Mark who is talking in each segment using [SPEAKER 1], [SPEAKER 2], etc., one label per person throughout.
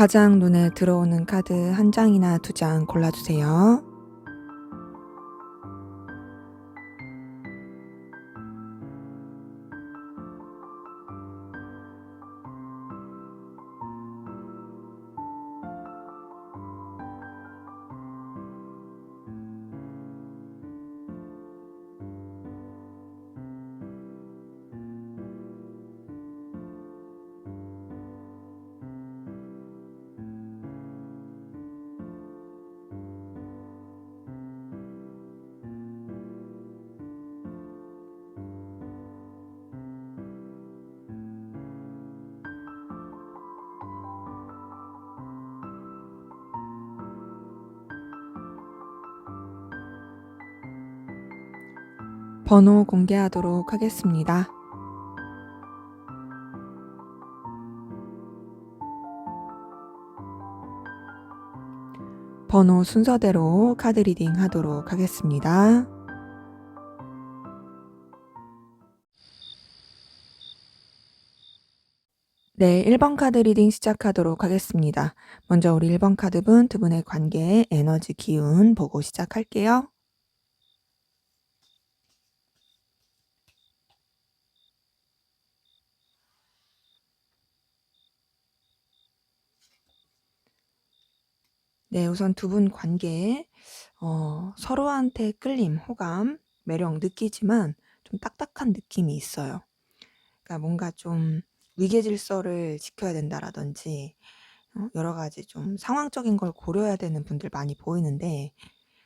[SPEAKER 1] 가장 눈에 들어오는 카드 한 장이나 두 장 골라주세요. 번호 공개하도록 하겠습니다. 번호 순서대로 카드 리딩 하도록 하겠습니다. 네, 1번 카드 리딩 시작하도록 하겠습니다. 먼저 우리 1번 카드분 두 분의 관계의 에너지 기운 보고 시작할게요. 네, 우선 두 분 관계에 서로한테 끌림, 호감, 매력 느끼지만 좀 딱딱한 느낌이 있어요. 그러니까 뭔가 좀 위계 질서를 지켜야 된다라든지 여러 가지 좀 상황적인 걸 고려해야 되는 분들 많이 보이는데,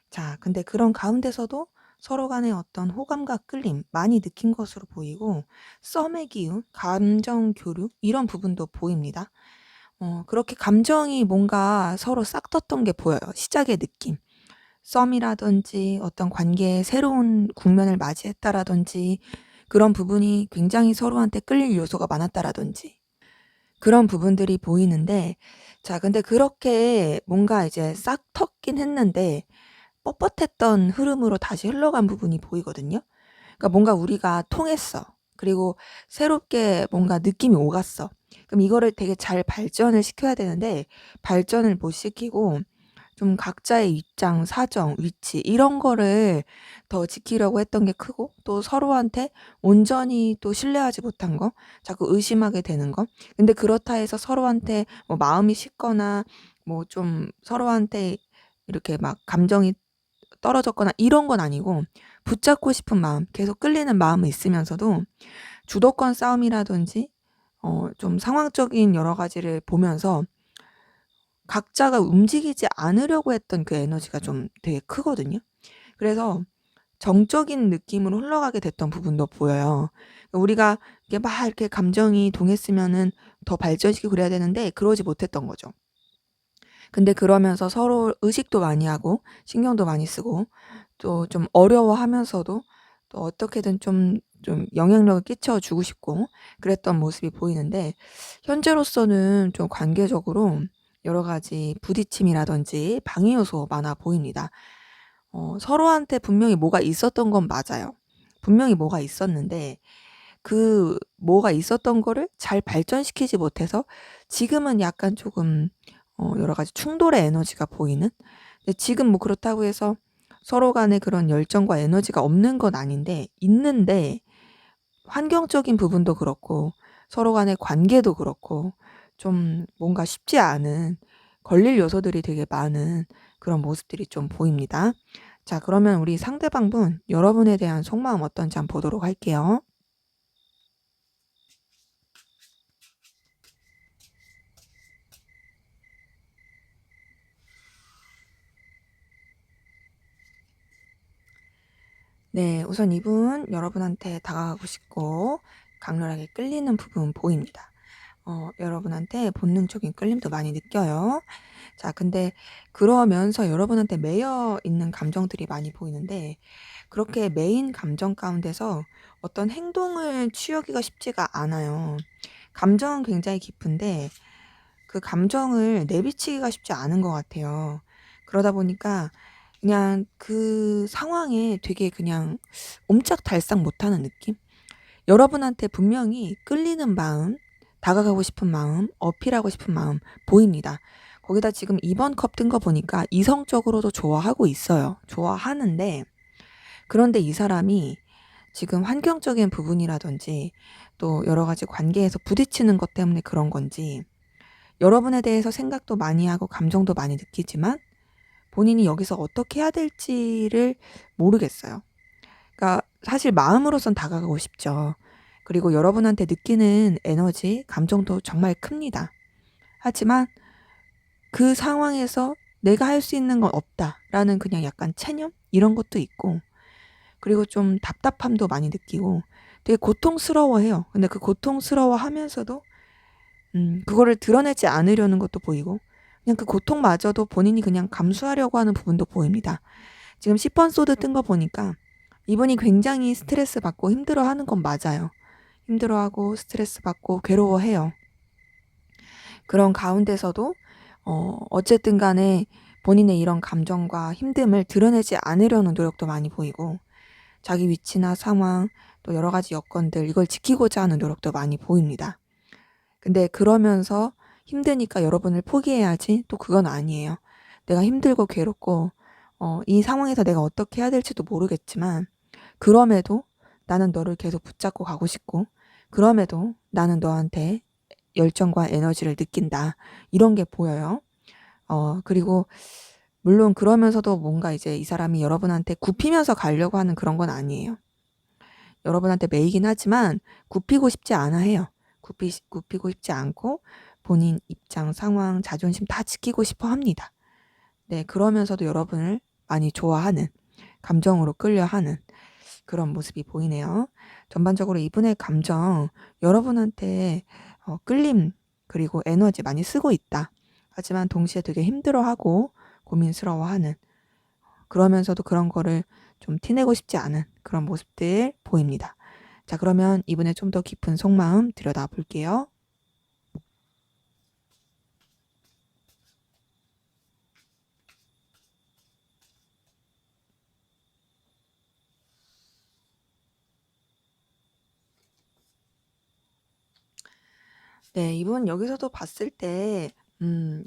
[SPEAKER 1] 자, 근데 그런 가운데서도 서로 간의 어떤 호감과 끌림 많이 느낀 것으로 보이고, 썸의 기운, 감정 교류 이런 부분도 보입니다. 그렇게 감정이 뭔가 서로 싹 텄던 게 보여요. 시작의 느낌. 썸이라든지 어떤 관계의 새로운 국면을 맞이했다라든지 그런 부분이 굉장히 서로한테 끌릴 요소가 많았다라든지 그런 부분들이 보이는데, 자, 근데 그렇게 뭔가 이제 싹 텄긴 했는데 뻣뻣했던 흐름으로 다시 흘러간 부분이 보이거든요. 그러니까 뭔가 우리가 통했어. 그리고 새롭게 뭔가 느낌이 오갔어. 그럼 이거를 되게 잘 발전을 시켜야 되는데 발전을 못 시키고 좀 각자의 입장, 사정, 위치 이런 거를 더 지키려고 했던 게 크고, 또 서로한테 온전히 또 신뢰하지 못한 거, 자꾸 의심하게 되는 거. 근데 그렇다 해서 서로한테 뭐 마음이 식거나 뭐 좀 서로한테 이렇게 막 감정이 떨어졌거나 이런 건 아니고, 붙잡고 싶은 마음, 계속 끌리는 마음은 있으면서도 주도권 싸움이라든지 좀 상황적인 여러 가지를 보면서 각자가 움직이지 않으려고 했던 그 에너지가 좀 되게 크거든요. 그래서 정적인 느낌으로 흘러가게 됐던 부분도 보여요. 우리가 이게 막 이렇게 감정이 동했으면은 더 발전시키고 그래야 되는데 그러지 못했던 거죠. 근데 그러면서 서로 의식도 많이 하고 신경도 많이 쓰고 또 좀 어려워하면서도 또 어떻게든 좀 영향력을 끼쳐주고 싶고 그랬던 모습이 보이는데, 현재로서는 좀 관계적으로 여러 가지 부딪힘이라든지 방해 요소 많아 보입니다. 서로한테 분명히 뭐가 있었던 건 맞아요. 분명히 뭐가 있었는데 그 뭐가 있었던 거를 잘 발전시키지 못해서 지금은 약간 조금 여러 가지 충돌의 에너지가 보이는. 근데 지금 뭐 그렇다고 해서 서로 간에 그런 열정과 에너지가 없는 건 아닌데 있는데, 환경적인 부분도 그렇고 서로 간의 관계도 그렇고 좀 뭔가 쉽지 않은 걸릴 요소들이 되게 많은 그런 모습들이 좀 보입니다. 자, 그러면 우리 상대방분 여러분에 대한 속마음 어떤지 한번 보도록 할게요. 네, 우선 이분 여러분한테 다가가고 싶고 강렬하게 끌리는 부분 보입니다. 여러분한테 본능적인 끌림도 많이 느껴요. 자, 근데 그러면서 여러분한테 매여 있는 감정들이 많이 보이는데, 그렇게 매인 감정 가운데서 어떤 행동을 취하기가 쉽지가 않아요. 감정은 굉장히 깊은데 그 감정을 내비치기가 쉽지 않은 것 같아요. 그러다 보니까 그냥 그 상황에 되게 그냥 옴짝달싹 못하는 느낌? 여러분한테 분명히 끌리는 마음, 다가가고 싶은 마음, 어필하고 싶은 마음 보입니다. 거기다 지금 2번 컵 뜬 거 보니까 이성적으로도 좋아하고 있어요. 좋아하는데 그런데 이 사람이 지금 환경적인 부분이라든지 또 여러 가지 관계에서 부딪히는 것 때문에 그런 건지 여러분에 대해서 생각도 많이 하고 감정도 많이 느끼지만 본인이 여기서 어떻게 해야 될지를 모르겠어요. 그러니까 사실 마음으로선 다가가고 싶죠. 그리고 여러분한테 느끼는 에너지, 감정도 정말 큽니다. 하지만 그 상황에서 내가 할 수 있는 건 없다라는 그냥 약간 체념? 이런 것도 있고 그리고 좀 답답함도 많이 느끼고 되게 고통스러워해요. 근데 그 고통스러워하면서도 그거를 드러내지 않으려는 것도 보이고 그냥 그 고통마저도 본인이 그냥 감수하려고 하는 부분도 보입니다. 지금 10번 소드 뜬 거 보니까 이분이 굉장히 스트레스 받고 힘들어하는 건 맞아요. 힘들어하고 스트레스 받고 괴로워해요. 그런 가운데서도 어쨌든 간에 본인의 이런 감정과 힘듦을 드러내지 않으려는 노력도 많이 보이고 자기 위치나 상황 또 여러 가지 여건들 이걸 지키고자 하는 노력도 많이 보입니다. 근데 그러면서 힘드니까 여러분을 포기해야지 또 그건 아니에요. 내가 힘들고 괴롭고 이 상황에서 내가 어떻게 해야 될지도 모르겠지만 그럼에도 나는 너를 계속 붙잡고 가고 싶고 그럼에도 나는 너한테 열정과 에너지를 느낀다. 이런 게 보여요. 그리고 물론 그러면서도 뭔가 이제 이 사람이 여러분한테 굽히면서 가려고 하는 그런 건 아니에요. 여러분한테 매이긴 하지만 굽히고 싶지 않아 해요. 굽히고 싶지 않고 본인 입장, 상황, 자존심 다 지키고 싶어 합니다. 네, 그러면서도 여러분을 많이 좋아하는, 감정으로 끌려하는 그런 모습이 보이네요. 전반적으로 이분의 감정, 여러분한테 끌림, 그리고 에너지 많이 쓰고 있다. 하지만 동시에 되게 힘들어하고 고민스러워하는, 그러면서도 그런 거를 좀 티내고 싶지 않은 그런 모습들 보입니다. 자, 그러면 이분의 좀 더 깊은 속마음 들여다 볼게요. 네, 이분 여기서도 봤을 때,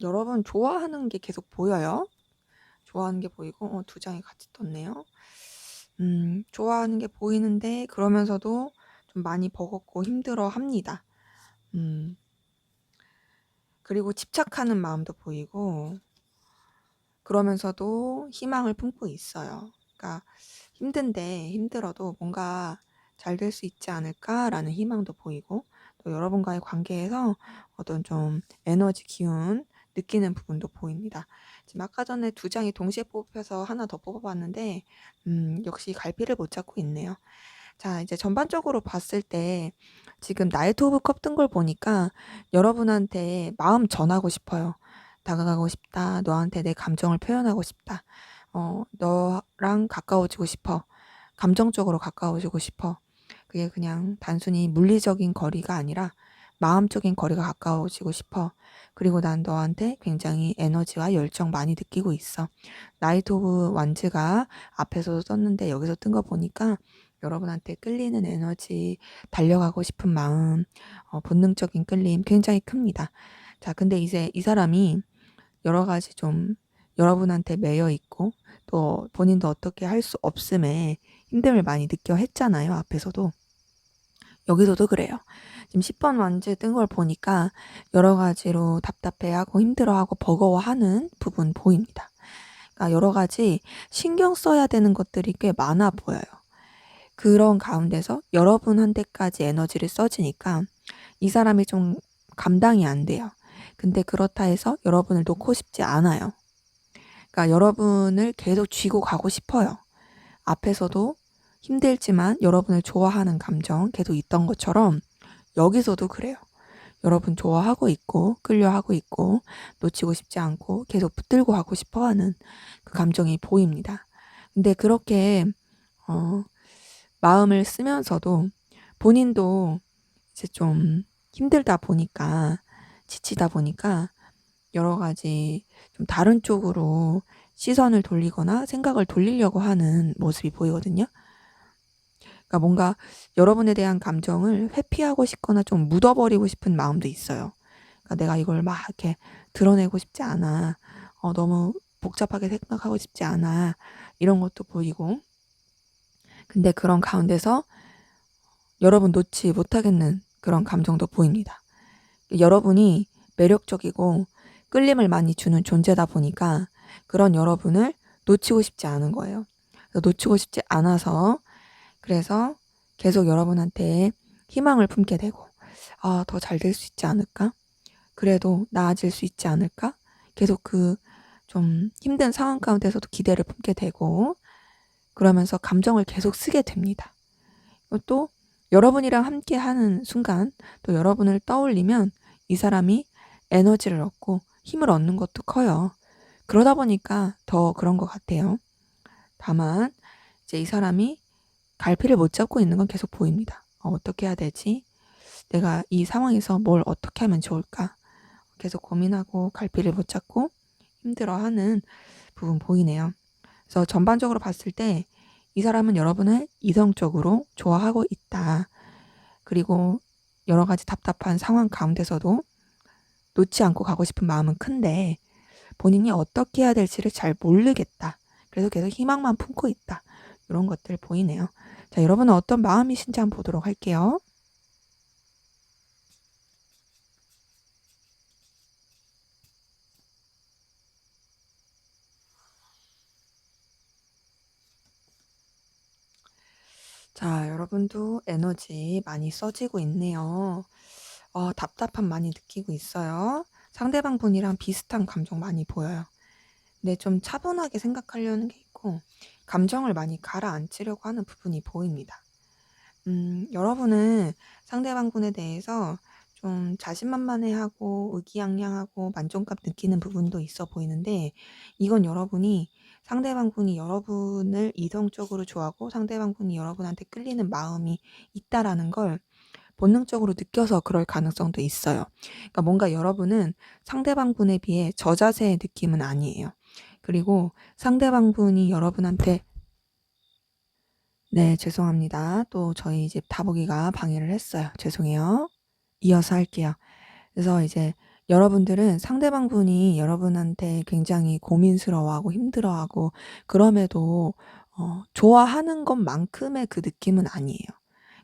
[SPEAKER 1] 여러분 좋아하는 게 계속 보여요. 좋아하는 게 보이고, 두 장이 같이 떴네요. 좋아하는 게 보이는데, 그러면서도 좀 많이 버겁고 힘들어 합니다. 그리고 집착하는 마음도 보이고, 그러면서도 희망을 품고 있어요. 그러니까 힘든데 힘들어도 뭔가 잘 될 수 있지 않을까라는 희망도 보이고 또 여러분과의 관계에서 어떤 좀 에너지 기운 느끼는 부분도 보입니다. 지금 아까 전에 두 장이 동시에 뽑혀서 하나 더 뽑아봤는데 역시 갈피를 못 잡고 있네요. 자, 이제 전반적으로 봤을 때 지금 나이트 오브 컵 뜬 걸 보니까 여러분한테 마음 전하고 싶어요. 다가가고 싶다. 너한테 내 감정을 표현하고 싶다. 너랑 가까워지고 싶어. 감정적으로 가까워지고 싶어. 그게 그냥 단순히 물리적인 거리가 아니라 마음적인 거리가 가까워지고 싶어. 그리고 난 너한테 굉장히 에너지와 열정 많이 느끼고 있어. 나이트 오브 완즈가 앞에서도 썼는데 여기서 뜬 거 보니까 여러분한테 끌리는 에너지, 달려가고 싶은 마음, 본능적인 끌림 굉장히 큽니다. 자, 근데 이제 이 사람이 여러 가지 좀 여러분한테 매여 있고 또 본인도 어떻게 할 수 없음에 힘듦을 많이 느껴 했잖아요. 앞에서도. 여기서도 그래요. 지금 10번 완즈 뜬 걸 보니까 여러 가지로 답답해하고 힘들어하고 버거워하는 부분 보입니다. 그러니까 여러 가지 신경 써야 되는 것들이 꽤 많아 보여요. 그런 가운데서 여러분한테까지 에너지를 써지니까 이 사람이 좀 감당이 안 돼요. 근데 그렇다 해서 여러분을 놓고 싶지 않아요. 그러니까 여러분을 계속 쥐고 가고 싶어요. 앞에서도 힘들지만 여러분을 좋아하는 감정 계속 있던 것처럼 여기서도 그래요. 여러분 좋아하고 있고 끌려하고 있고 놓치고 싶지 않고 계속 붙들고 가고 싶어하는 그 감정이 보입니다. 근데 그렇게 마음을 쓰면서도 본인도 이제 좀 힘들다 보니까 지치다 보니까 여러 가지 좀 다른 쪽으로 시선을 돌리거나 생각을 돌리려고 하는 모습이 보이거든요. 그러니까 뭔가 여러분에 대한 감정을 회피하고 싶거나 좀 묻어버리고 싶은 마음도 있어요. 그러니까 내가 이걸 막 이렇게 드러내고 싶지 않아. 너무 복잡하게 생각하고 싶지 않아. 이런 것도 보이고. 근데 그런 가운데서 여러분 놓지 못하겠는 그런 감정도 보입니다. 여러분이 매력적이고 끌림을 많이 주는 존재다 보니까 그런 여러분을 놓치고 싶지 않은 거예요. 놓치고 싶지 않아서 그래서 계속 여러분한테 희망을 품게 되고 더 잘 될 수 있지 않을까? 그래도 나아질 수 있지 않을까? 계속 그 좀 힘든 상황 가운데서도 기대를 품게 되고 그러면서 감정을 계속 쓰게 됩니다. 또 여러분이랑 함께 하는 순간 또 여러분을 떠올리면 이 사람이 에너지를 얻고 힘을 얻는 것도 커요. 그러다 보니까 더 그런 것 같아요. 다만 이제 이 사람이 갈피를 못 잡고 있는 건 계속 보입니다. 어떻게 해야 되지? 내가 이 상황에서 뭘 어떻게 하면 좋을까? 계속 고민하고 갈피를 못 잡고 힘들어하는 부분 보이네요. 그래서 전반적으로 봤을 때 이 사람은 여러분을 이성적으로 좋아하고 있다. 그리고 여러 가지 답답한 상황 가운데서도 놓지 않고 가고 싶은 마음은 큰데 본인이 어떻게 해야 될지를 잘 모르겠다. 그래서 계속 희망만 품고 있다. 이런 것들 보이네요. 자, 여러분은 어떤 마음이신지 한번 보도록 할게요. 자, 여러분도 에너지 많이 써지고 있네요. 답답함 많이 느끼고 있어요. 상대방 분이랑 비슷한 감정 많이 보여요. 근데 좀 차분하게 생각하려는 게 있고, 감정을 많이 가라앉히려고 하는 부분이 보입니다. 여러분은 상대방 분에 대해서 좀 자신만만해하고 의기양양하고 만족감 느끼는 부분도 있어 보이는데, 이건 여러분이 상대방 분이 여러분을 이성적으로 좋아하고 상대방 분이 여러분한테 끌리는 마음이 있다라는 걸 본능적으로 느껴서 그럴 가능성도 있어요. 그러니까 뭔가 여러분은 상대방 분에 비해 저자세의 느낌은 아니에요. 그리고 상대방 분이 여러분한테 네, 죄송합니다. 또 저희 집 다보기가 방해를 했어요. 죄송해요. 이어서 할게요. 그래서 이제 여러분들은 상대방 분이 여러분한테 굉장히 고민스러워하고 힘들어하고 그럼에도 좋아하는 것만큼의 그 느낌은 아니에요.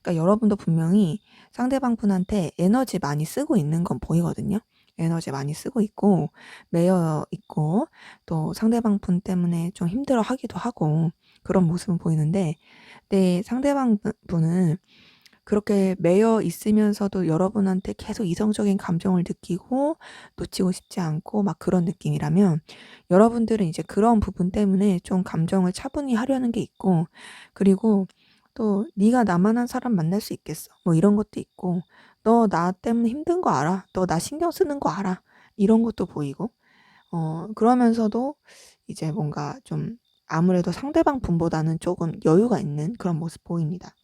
[SPEAKER 1] 그러니까 여러분도 분명히 상대방 분한테 에너지 많이 쓰고 있는 건 보이거든요. 에너지 많이 쓰고 있고 매여 있고 또 상대방 분 때문에 좀 힘들어하기도 하고 그런 모습은 보이는데 상대방 분은 그렇게 매여 있으면서도 여러분한테 계속 이성적인 감정을 느끼고 놓치고 싶지 않고 막 그런 느낌이라면 여러분들은 이제 그런 부분 때문에 좀 감정을 차분히 하려는 게 있고 그리고 또 네가 나만한 사람 만날 수 있겠어. 뭐 이런 것도 있고 너 나 때문에 힘든 거 알아. 너 나 신경 쓰는 거 알아. 이런 것도 보이고 그러면서도 이제 뭔가 좀 아무래도 상대방 분보다는 조금 여유가 있는 그런 모습 보입니다.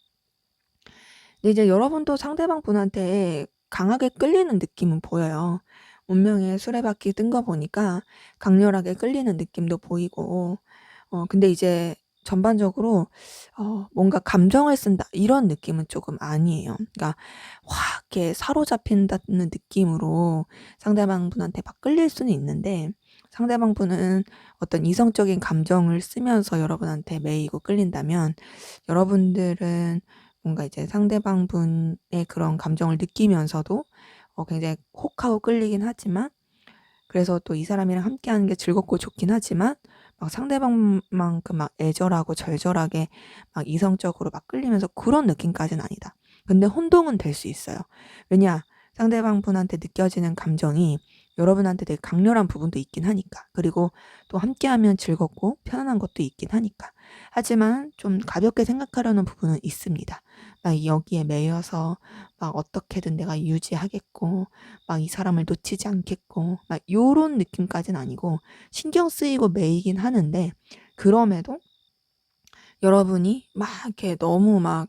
[SPEAKER 1] 근데 이제 여러분도 상대방 분한테 강하게 끌리는 느낌은 보여요. 운명의 수레바퀴 뜬 거 보니까 강렬하게 끌리는 느낌도 보이고 근데 이제 전반적으로 뭔가 감정을 쓴다 이런 느낌은 조금 아니에요. 그러니까 확 이렇게 사로잡힌다는 느낌으로 상대방 분한테 막 끌릴 수는 있는데 상대방 분은 어떤 이성적인 감정을 쓰면서 여러분한테 매이고 끌린다면 여러분들은 뭔가 이제 상대방 분의 그런 감정을 느끼면서도 굉장히 혹하고 끌리긴 하지만 그래서 또 이 사람이랑 함께하는 게 즐겁고 좋긴 하지만 막 상대방만큼 막 애절하고 절절하게 막 이성적으로 막 끌리면서 그런 느낌까지는 아니다. 근데 혼동은 될 수 있어요. 왜냐? 상대방 분한테 느껴지는 감정이 여러분한테 되게 강렬한 부분도 있긴 하니까. 그리고 또 함께하면 즐겁고 편안한 것도 있긴 하니까. 하지만 좀 가볍게 생각하려는 부분은 있습니다. 막 여기에 매여서 막 어떻게든 내가 유지하겠고 막 이 사람을 놓치지 않겠고 막 요런 느낌까지는 아니고 신경 쓰이고 매이긴 하는데 그럼에도 여러분이 막 이렇게 너무 막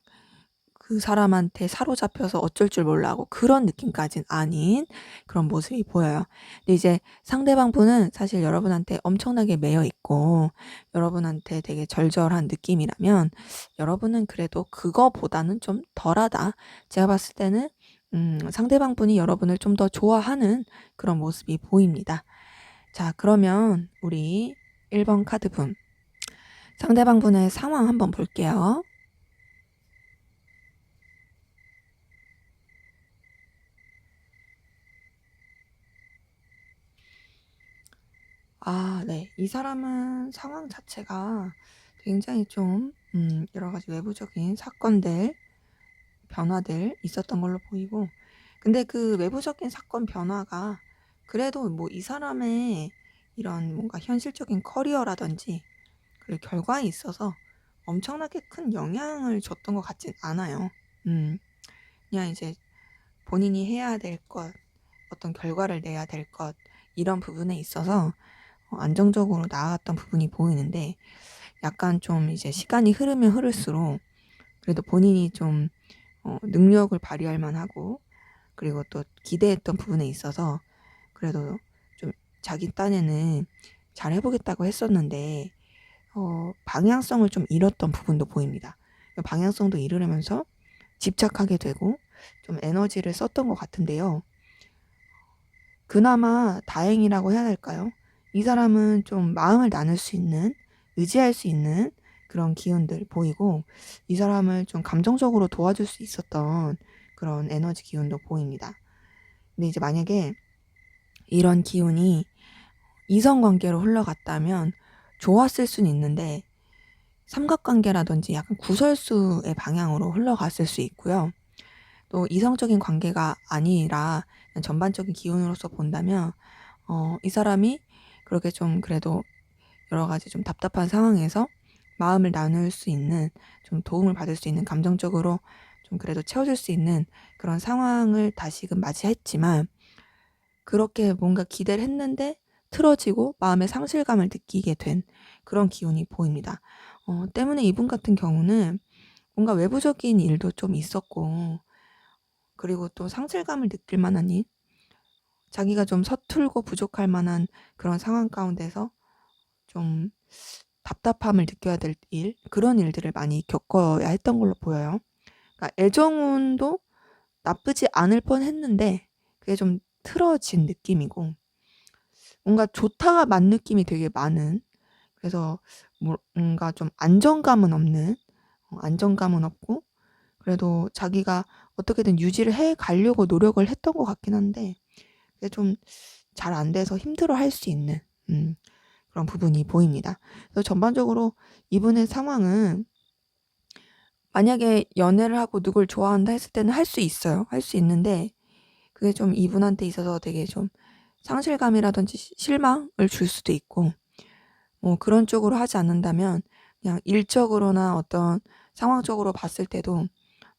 [SPEAKER 1] 그 사람한테 사로잡혀서 어쩔 줄 몰라 하고 그런 느낌까진 아닌 그런 모습이 보여요. 근데 이제 상대방 분은 사실 여러분한테 엄청나게 매여 있고 여러분한테 되게 절절한 느낌이라면 여러분은 그래도 그거보다는 좀 덜하다. 제가 봤을 때는 상대방 분이 여러분을 좀 더 좋아하는 그런 모습이 보입니다. 자, 그러면 우리 1번 카드 분. 상대방 분의 상황 한번 볼게요. 아, 네. 이 사람은 상황 자체가 굉장히 좀 여러 가지 외부적인 사건들, 변화들 있었던 걸로 보이고, 근데 그 외부적인 사건 변화가 그래도 뭐 이 사람의 이런 뭔가 현실적인 커리어라든지 그리고 결과에 있어서 엄청나게 큰 영향을 줬던 것 같진 않아요. 그냥 이제 본인이 해야 될 것, 어떤 결과를 내야 될 것, 이런 부분에 있어서 안정적으로 나아갔던 부분이 보이는데 약간 좀 이제 시간이 흐르면 흐를수록 그래도 본인이 좀 능력을 발휘할 만하고 그리고 또 기대했던 부분에 있어서 그래도 좀 자기 딴에는 잘 해보겠다고 했었는데 방향성을 좀 잃었던 부분도 보입니다. 방향성도 잃으면서 집착하게 되고 좀 에너지를 썼던 것 같은데요. 그나마 다행이라고 해야 할까요? 이 사람은 좀 마음을 나눌 수 있는, 의지할 수 있는 그런 기운들 보이고 이 사람을 좀 감정적으로 도와줄 수 있었던 그런 에너지 기운도 보입니다. 근데 이제 만약에 이런 기운이 이성관계로 흘러갔다면 좋았을 수는 있는데 삼각관계라든지 약간 구설수의 방향으로 흘러갔을 수 있고요. 또 이성적인 관계가 아니라 전반적인 기운으로서 본다면 이 사람이 그렇게 좀 그래도 여러 가지 좀 답답한 상황에서 마음을 나눌 수 있는 좀 도움을 받을 수 있는 감정적으로 좀 그래도 채워줄 수 있는 그런 상황을 다시금 맞이했지만 그렇게 뭔가 기대를 했는데 틀어지고 마음의 상실감을 느끼게 된 그런 기운이 보입니다. 때문에 이분 같은 경우는 뭔가 외부적인 일도 좀 있었고 그리고 또 상실감을 느낄 만한 일, 자기가 좀 서툴고 부족할 만한 그런 상황 가운데서 좀 답답함을 느껴야 될 일, 그런 일들을 많이 겪어야 했던 걸로 보여요. 그러니까 애정운도 나쁘지 않을 뻔했는데 그게 좀 틀어진 느낌이고 뭔가 좋다가 만 느낌이 되게 많은 그래서 뭔가 좀 안정감은 없고 그래도 자기가 어떻게든 유지를 해 가려고 노력을 했던 것 같긴 한데 그게 좀 잘 안 돼서 힘들어할 수 있는 그런 부분이 보입니다. 그래서 전반적으로 이분의 상황은 만약에 연애를 하고 누굴 좋아한다 했을 때는 할 수 있어요. 할 수 있는데 그게 좀 이분한테 있어서 되게 좀 상실감이라든지 실망을 줄 수도 있고 뭐 그런 쪽으로 하지 않는다면 그냥 일적으로나 어떤 상황적으로 봤을 때도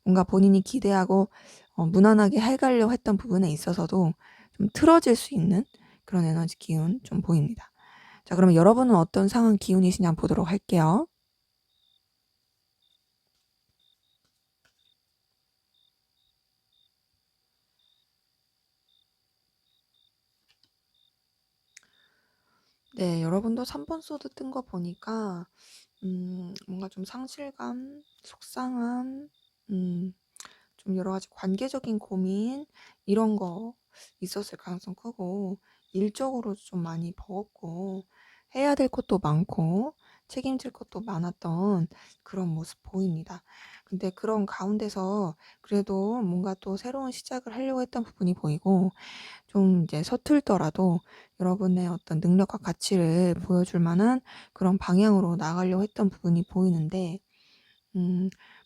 [SPEAKER 1] 뭔가 본인이 기대하고 무난하게 해가려고 했던 부분에 있어서도 좀 틀어질 수 있는 그런 에너지 기운 좀 보입니다. 자, 그러면 여러분은 어떤 상황 기운이시냐 보도록 할게요. 네, 여러분도 3번 소드 뜬 거 보니까 뭔가 좀 상실감, 속상함, 좀 여러 가지 관계적인 고민 이런 거 있었을 가능성 크고 일적으로 좀 많이 버겁고 해야 될 것도 많고 책임질 것도 많았던 그런 모습 보입니다. 근데 그런 가운데서 그래도 뭔가 또 새로운 시작을 하려고 했던 부분이 보이고 좀 이제 서툴더라도 여러분의 어떤 능력과 가치를 보여줄 만한 그런 방향으로 나가려고 했던 부분이 보이는데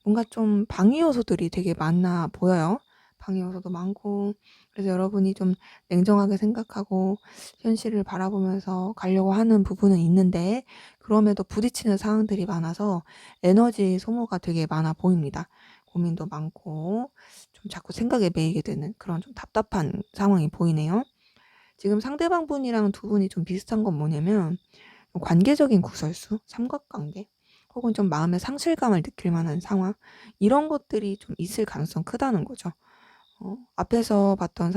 [SPEAKER 1] 뭔가 좀 방해 요소들이 되게 많아 보여요. 방해 요소도 많고 그래서 여러분이 좀 냉정하게 생각하고 현실을 바라보면서 가려고 하는 부분은 있는데 그럼에도 부딪히는 상황들이 많아서 에너지 소모가 되게 많아 보입니다. 고민도 많고 좀 자꾸 생각에 매이게 되는 그런 좀 답답한 상황이 보이네요. 지금 상대방 분이랑 두 분이 좀 비슷한 건 뭐냐면 관계적인 구설수, 삼각관계 혹은 좀 마음의 상실감을 느낄 만한 상황, 이런 것들이 좀 있을 가능성 크다는 거죠. 앞에서 봤던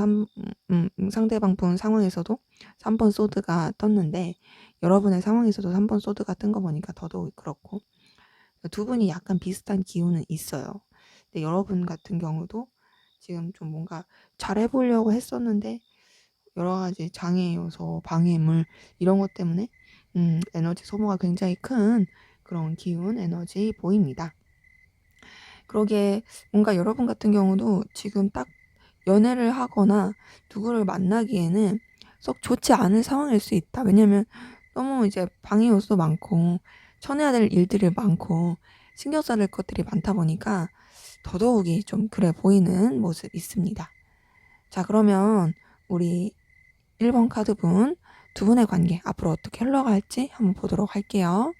[SPEAKER 1] 상대방 분 상황에서도 3번 소드가 떴는데 여러분의 상황에서도 3번 소드가 뜬 거 보니까 더더욱 그렇고 두 분이 약간 비슷한 기운은 있어요. 근데 여러분 같은 경우도 지금 좀 뭔가 잘해보려고 했었는데 여러 가지 장애 요소, 방해물 이런 것 때문에 에너지 소모가 굉장히 큰 그런 기운, 에너지 보입니다. 그러게 뭔가 여러분 같은 경우도 지금 딱 연애를 하거나 누구를 만나기에는 썩 좋지 않은 상황일 수 있다. 왜냐면 너무 이제 방해 요소도 많고 쳐내야 될 일들이 많고 신경 써야 될 것들이 많다 보니까 더더욱이 좀 그래 보이는 모습 있습니다. 자, 그러면 우리 1번 카드분 두 분의 관계 앞으로 어떻게 흘러갈지 한번 보도록 할게요.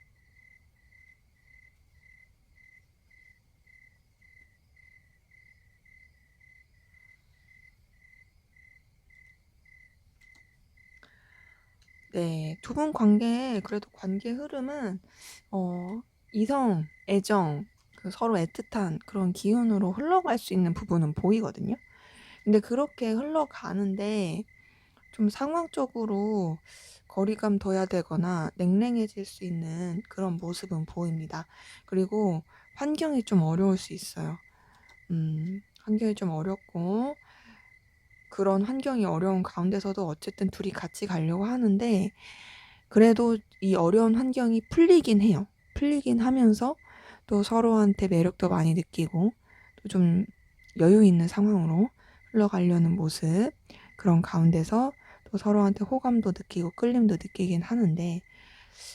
[SPEAKER 1] 네, 두 분 관계 그래도 관계 흐름은 이성, 애정, 서로 애틋한 그런 기운으로 흘러갈 수 있는 부분은 보이거든요. 근데 그렇게 흘러가는데 좀 상황적으로 거리감 둬야 되거나 냉랭해질 수 있는 그런 모습은 보입니다. 그리고 환경이 좀 어려울 수 있어요. 환경이 좀 어렵고 그런 환경이 어려운 가운데서도 어쨌든 둘이 같이 가려고 하는데 그래도 이 어려운 환경이 풀리긴 해요. 풀리긴 하면서 또 서로한테 매력도 많이 느끼고 또 좀 여유 있는 상황으로 흘러가려는 모습, 그런 가운데서 또 서로한테 호감도 느끼고 끌림도 느끼긴 하는데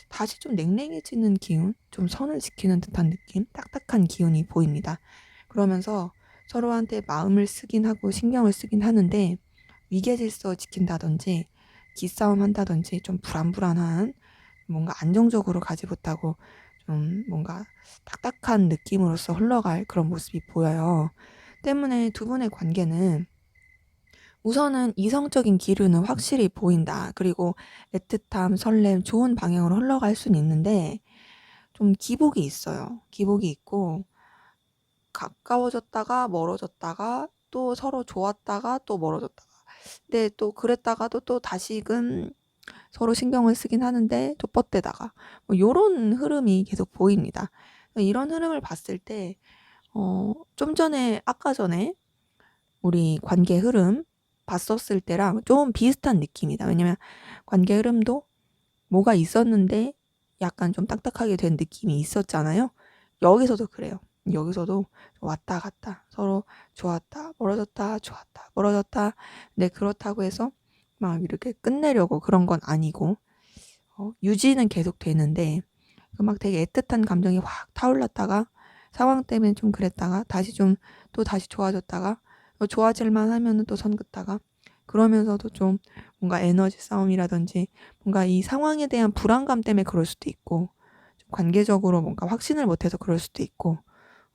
[SPEAKER 1] 다시 좀 냉랭해지는 기운, 좀 선을 지키는 듯한 느낌, 딱딱한 기운이 보입니다. 그러면서 서로한테 마음을 쓰긴 하고 신경을 쓰긴 하는데 위계질서 지킨다든지 기싸움 한다든지 좀 불안불안한, 뭔가 안정적으로 가지 못하고 좀 뭔가 딱딱한 느낌으로서 흘러갈 그런 모습이 보여요. 때문에 두 분의 관계는 우선은 이성적인 기류는 확실히 보인다. 그리고 애틋함, 설렘, 좋은 방향으로 흘러갈 수는 있는데 좀 기복이 있어요. 기복이 있고 가까워졌다가 멀어졌다가 또 서로 좋았다가 또 멀어졌다가, 근데 또 그랬다가도 또 다시금 서로 신경을 쓰긴 하는데 또 뻗대다가 뭐 요런 흐름이 계속 보입니다. 이런 흐름을 봤을 때 좀 전에 아까 전에 우리 관계 흐름 봤었을 때랑 좀 비슷한 느낌이다. 왜냐면 관계 흐름도 뭐가 있었는데 약간 좀 딱딱하게 된 느낌이 있었잖아요. 여기서도 그래요. 여기서도 왔다 갔다 서로 좋았다 멀어졌다 좋았다 멀어졌다. 근데 그렇다고 해서 막 이렇게 끝내려고 그런 건 아니고 유지는 계속 되는데 막 되게 애틋한 감정이 확 타올랐다가 상황 때문에 좀 그랬다가 다시 좀 또 다시 좋아졌다가 좋아질만 하면은 또 선 긋다가, 그러면서도 좀 뭔가 에너지 싸움이라든지 뭔가 이 상황에 대한 불안감 때문에 그럴 수도 있고 좀 관계적으로 뭔가 확신을 못해서 그럴 수도 있고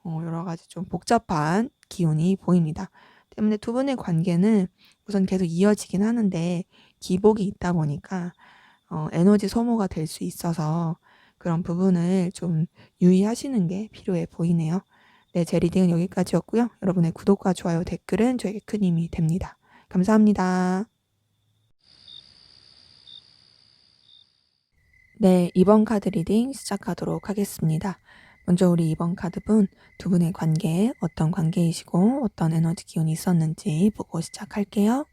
[SPEAKER 1] 여러 가지 좀 복잡한 기운이 보입니다. 때문에 두 분의 관계는 우선 계속 이어지긴 하는데 기복이 있다 보니까 에너지 소모가 될 수 있어서 그런 부분을 좀 유의하시는 게 필요해 보이네요. 네, 제 리딩은 여기까지였고요. 여러분의 구독과 좋아요, 댓글은 저에게 큰 힘이 됩니다. 감사합니다. 네, 2번 카드 리딩 시작하도록 하겠습니다. 먼저 우리 2번 카드분 두 분의 관계에 어떤 관계이시고 어떤 에너지 기운이 있었는지 보고 시작할게요.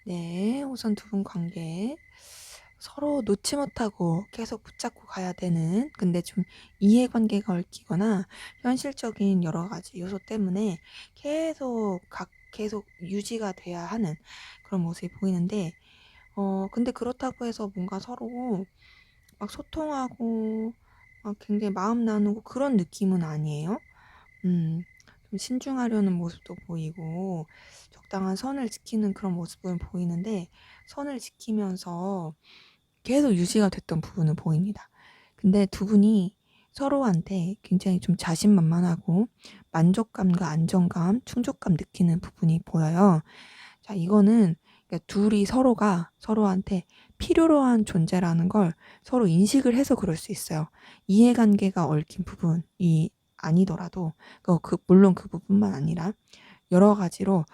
[SPEAKER 1] 네, 우선 두 분 관계 서로 놓지 못하고 계속 붙잡고 가야 되는, 근데 좀 이해관계가 얽히거나 현실적인 여러 가지 요소 때문에 계속 유지가 돼야 하는 그런 모습이 보이는데 근데 그렇다고 해서 뭔가 서로 막 소통하고 막 굉장히 마음 나누고 그런 느낌은 아니에요. 음, 좀 신중하려는 모습도 보이고 적당한 선을 지키는 그런 모습은 보이는데 선을 지키면서 계속 유지가 됐던 부분은 보입니다. 근데 두 분이 서로한테 굉장히 좀 자신만만하고 만족감과 안정감, 충족감 느끼는 부분이 보여요. 자, 이거는 그러니까 둘이 서로가 서로한테 필요로 한 존재라는 걸 서로 인식을 해서 그럴 수 있어요. 이해관계가 얽힌 부분이 아니더라도 물론 그 부분만 아니라 여러 가지로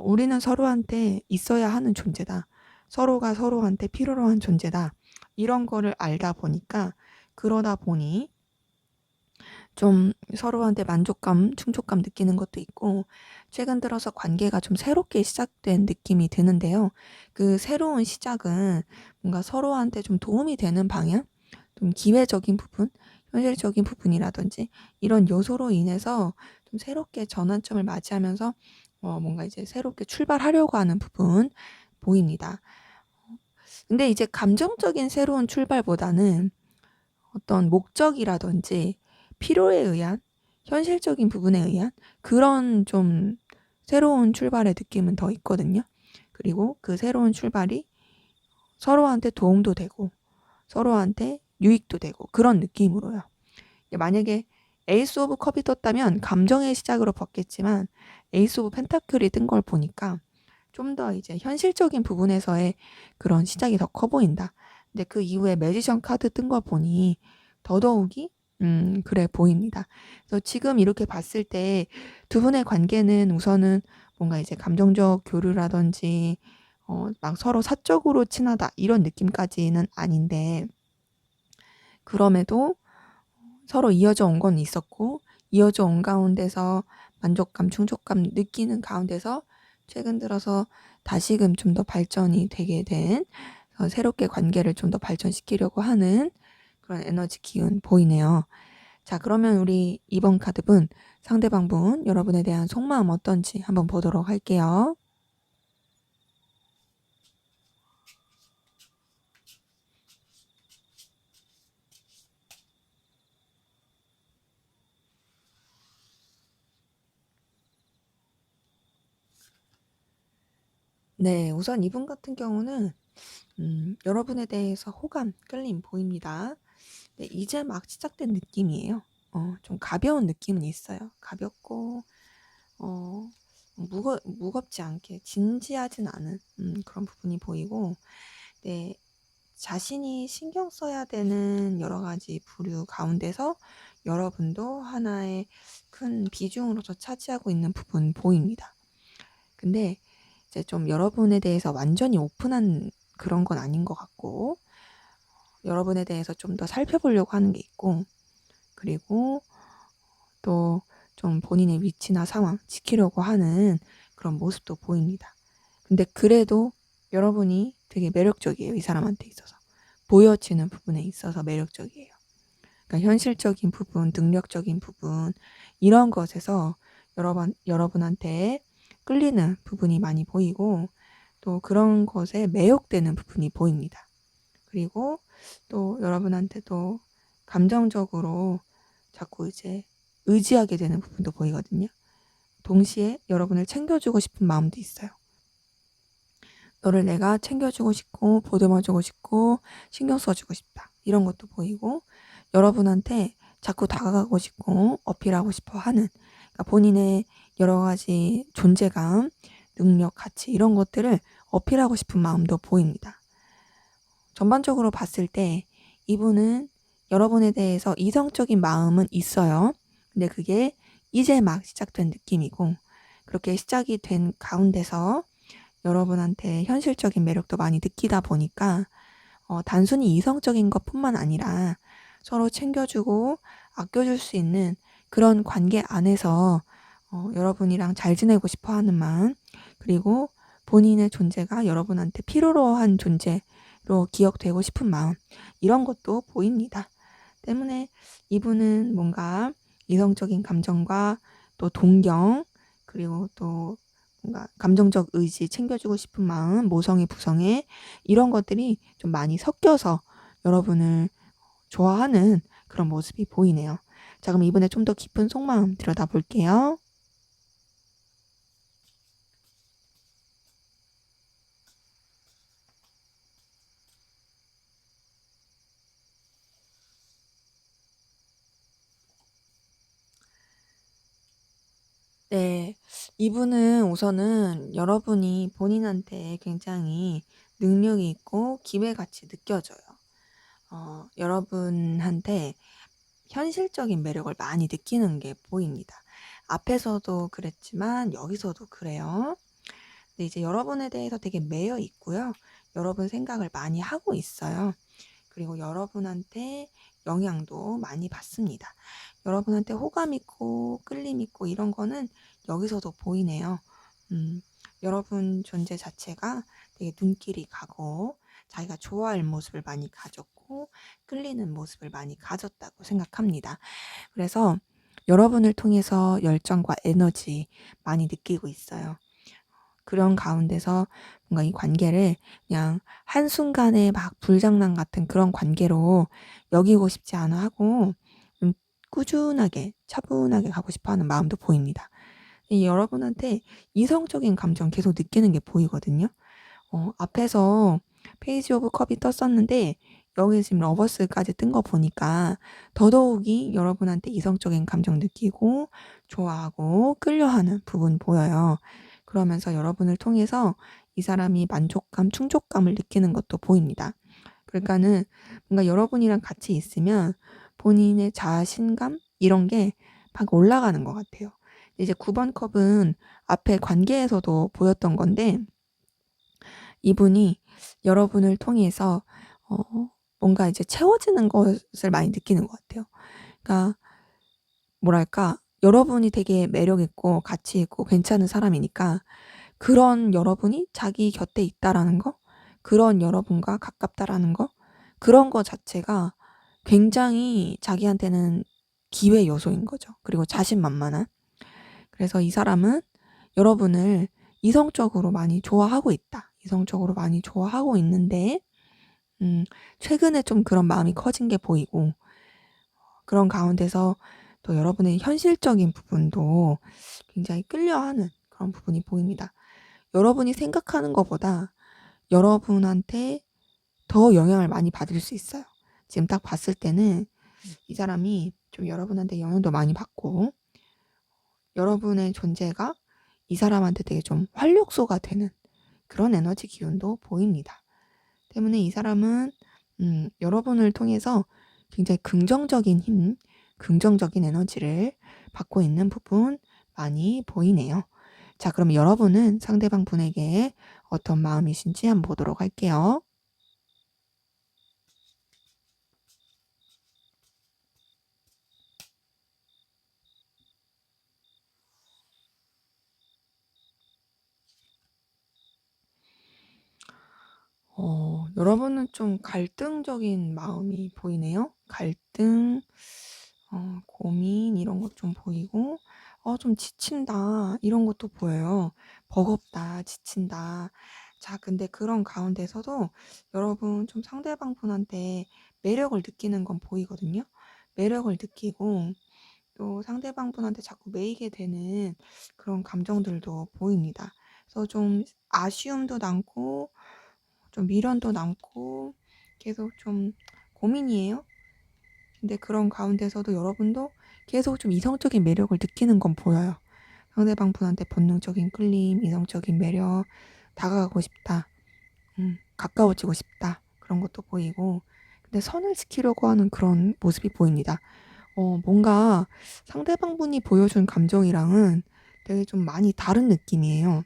[SPEAKER 1] 우리는 서로한테 있어야 하는 존재다. 서로가 서로한테 필요로 한 존재다. 이런 거를 알다 보니까 그러다 보니 좀 서로한테 만족감, 충족감 느끼는 것도 있고 최근 들어서 관계가 좀 새롭게 시작된 느낌이 드는데요. 그 새로운 시작은 뭔가 서로한테 좀 도움이 되는 방향, 좀 기회적인 부분, 현실적인 부분이라든지 이런 요소로 인해서 좀 새롭게 전환점을 맞이하면서 뭔가 이제 새롭게 출발하려고 하는 부분 보입니다. 근데 이제 감정적인 새로운 출발보다는 어떤 목적이라든지 필요에 의한 현실적인 부분에 의한 그런 좀 새로운 출발의 느낌은 더 있거든요. 그리고 그 새로운 출발이 서로한테 도움도 되고 서로한테 유익도 되고 그런 느낌으로요. 만약에 에이스 오브 컵이 떴다면 감정의 시작으로 봤겠지만 에이스 오브 펜타클이 뜬 걸 보니까 좀 더 이제 현실적인 부분에서의 그런 시작이 더 커 보인다. 근데 그 이후에 매지션 카드 뜬 걸 보니 더더욱이 그래 보입니다. 그래서 지금 이렇게 봤을 때 두 분의 관계는 우선은 뭔가 이제 감정적 교류라든지 막 서로 사적으로 친하다 이런 느낌까지는 아닌데 그럼에도 서로 이어져 온 건 있었고 이어져 온 가운데서 만족감, 충족감 느끼는 가운데서 최근 들어서 다시금 좀 더 발전이 되게 된 새롭게 관계를 좀 더 발전시키려고 하는 그런 에너지 기운 보이네요. 자, 그러면 우리 이번 카드분, 상대방분 여러분에 대한 속마음 어떤지 한번 보도록 할게요. 네, 우선 이분 같은 경우는 여러분에 대해서 호감, 끌림 보입니다. 네, 이제 막 시작된 느낌이에요. 좀 가벼운 느낌은 있어요. 가볍고 무겁지 않게 진지하진 않은 그런 부분이 보이고 네, 자신이 신경 써야 되는 여러 가지 부류 가운데서 여러분도 하나의 큰 비중으로서 차지하고 있는 부분 보입니다. 근데 이제 좀 여러분에 대해서 완전히 오픈한 그런 건 아닌 것 같고 여러분에 대해서 좀 더 살펴보려고 하는 게 있고 그리고 또 좀 본인의 위치나 상황 지키려고 하는 그런 모습도 보입니다. 근데 그래도 여러분이 되게 매력적이에요. 이 사람한테 있어서. 보여지는 부분에 있어서 매력적이에요. 그러니까 현실적인 부분, 능력적인 부분 이런 것에서 여러분한테 끌리는 부분이 많이 보이고 또 그런 것에 매혹되는 부분이 보입니다. 그리고 또 여러분한테도 감정적으로 자꾸 이제 의지하게 되는 부분도 보이거든요. 동시에 여러분을 챙겨주고 싶은 마음도 있어요. 너를 내가 챙겨주고 싶고 보듬어주고 싶고 신경 써주고 싶다. 이런 것도 보이고 여러분한테 자꾸 다가가고 싶고 어필하고 싶어 하는 그러니까 본인의 여러 가지 존재감, 능력, 가치 이런 것들을 어필하고 싶은 마음도 보입니다. 전반적으로 봤을 때 이분은 여러분에 대해서 이성적인 마음은 있어요. 근데 그게 이제 막 시작된 느낌이고 그렇게 시작이 된 가운데서 여러분한테 현실적인 매력도 많이 느끼다 보니까 단순히 이성적인 것뿐만 아니라 서로 챙겨주고 아껴줄 수 있는 그런 관계 안에서 여러분이랑 잘 지내고 싶어 하는 마음 그리고 본인의 존재가 여러분한테 필요로 한 존재로 기억되고 싶은 마음 이런 것도 보입니다. 때문에 이분은 뭔가 이성적인 감정과 또 동경 그리고 또 뭔가 감정적 의지, 챙겨주고 싶은 마음, 모성애, 부성애 이런 것들이 좀 많이 섞여서 여러분을 좋아하는 그런 모습이 보이네요. 자, 그럼 이번에 좀 더 깊은 속마음 들여다볼게요. 네. 이분은 우선은 여러분이 본인한테 굉장히 능력이 있고 기회같이 느껴져요. 여러분한테 현실적인 매력을 많이 느끼는 게 보입니다. 앞에서도 그랬지만 여기서도 그래요. 근데 이제 여러분에 대해서 되게 매여 있고요. 여러분 생각을 많이 하고 있어요. 그리고 여러분한테 영향도 많이 받습니다. 여러분한테 호감 있고 끌림 있고 이런 거는 여기서도 보이네요. 여러분 존재 자체가 되게 눈길이 가고 자기가 좋아할 모습을 많이 가졌고 끌리는 모습을 많이 가졌다고 생각합니다. 그래서 여러분을 통해서 열정과 에너지 많이 느끼고 있어요. 그런 가운데서 뭔가 이 관계를 그냥 한순간에 막 불장난 같은 그런 관계로 여기고 싶지 않아 하고 꾸준하게 차분하게 가고 싶어 하는 마음도 보입니다. 여러분한테 이성적인 감정 계속 느끼는 게 보이거든요. 앞에서 페이지 오브 컵이 떴었는데 여기 지금 러버스까지 뜬 거 보니까 더더욱이 여러분한테 이성적인 감정 느끼고 좋아하고 끌려하는 부분 보여요. 그러면서 여러분을 통해서 이 사람이 만족감, 충족감을 느끼는 것도 보입니다. 그러니까는 뭔가 여러분이랑 같이 있으면 본인의 자신감 이런 게 막 올라가는 것 같아요. 이제 9번 컵은 앞에 관계에서도 보였던 건데 이분이 여러분을 통해서 어 뭔가 이제 채워지는 것을 많이 느끼는 것 같아요. 그러니까 뭐랄까 여러분이 되게 매력 있고 가치 있고 괜찮은 사람이니까 그런 여러분이 자기 곁에 있다라는 거, 그런 여러분과 가깝다라는 거, 그런 거 자체가 굉장히 자기한테는 기회 요소인 거죠. 그리고 자신만만한. 그래서 이 사람은 여러분을 이성적으로 많이 좋아하고 있다. 이성적으로 많이 좋아하고 있는데 최근에 좀 그런 마음이 커진 게 보이고 그런 가운데서 또 여러분의 현실적인 부분도 굉장히 끌려하는 그런 부분이 보입니다. 여러분이 생각하는 것보다 여러분한테 더 영향을 많이 받을 수 있어요. 지금 딱 봤을 때는 이 사람이 좀 여러분한테 영향도 많이 받고 여러분의 존재가 이 사람한테 되게 좀 활력소가 되는 그런 에너지 기운도 보입니다. 때문에 이 사람은 여러분을 통해서 굉장히 긍정적인 힘, 긍정적인 에너지를 받고 있는 부분 많이 보이네요. 자, 그럼 여러분은 상대방 분에게 어떤 마음이신지 한번 보도록 할게요. 여러분은 좀 갈등적인 마음이 보이네요. 갈등, 고민 이런 것 좀 보이고 좀 지친다 이런 것도 보여요. 버겁다, 지친다. 자, 근데 그런 가운데서도 여러분 좀 상대방 분한테 매력을 느끼는 건 보이거든요. 매력을 느끼고 또 상대방 분한테 자꾸 매이게 되는 그런 감정들도 보입니다. 그래서 좀 아쉬움도 남고 좀 미련도 남고 계속 좀 고민이에요. 근데 그런 가운데서도 여러분도 계속 좀 이성적인 매력을 느끼는 건 보여요. 상대방 분한테 본능적인 끌림, 이성적인 매력, 다가가고 싶다, 가까워지고 싶다 그런 것도 보이고 근데 선을 지키려고 하는 그런 모습이 보입니다. 뭔가 상대방 분이 보여준 감정이랑은 되게 좀 많이 다른 느낌이에요.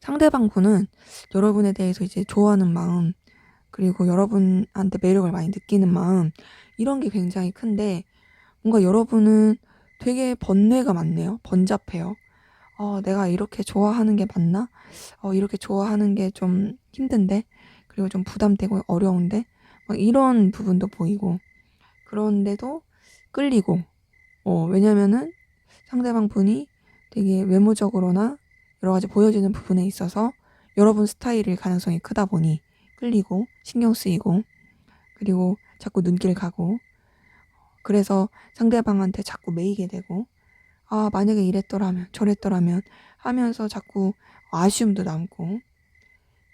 [SPEAKER 1] 상대방 분은 여러분에 대해서 이제 좋아하는 마음, 그리고 여러분한테 매력을 많이 느끼는 마음, 이런 게 굉장히 큰데, 뭔가 여러분은 되게 번뇌가 많네요. 번잡해요. 내가 이렇게 좋아하는 게 맞나? 이렇게 좋아하는 게 좀 힘든데? 그리고 좀 부담되고 어려운데? 막 이런 부분도 보이고, 그런데도 끌리고, 왜냐면은 상대방 분이 되게 외모적으로나 여러 가지 보여지는 부분에 있어서 여러분 스타일일 가능성이 크다 보니 끌리고 신경 쓰이고 그리고 자꾸 눈길 가고 그래서 상대방한테 자꾸 매이게 되고 만약에 이랬더라면 저랬더라면 하면서 자꾸 아쉬움도 남고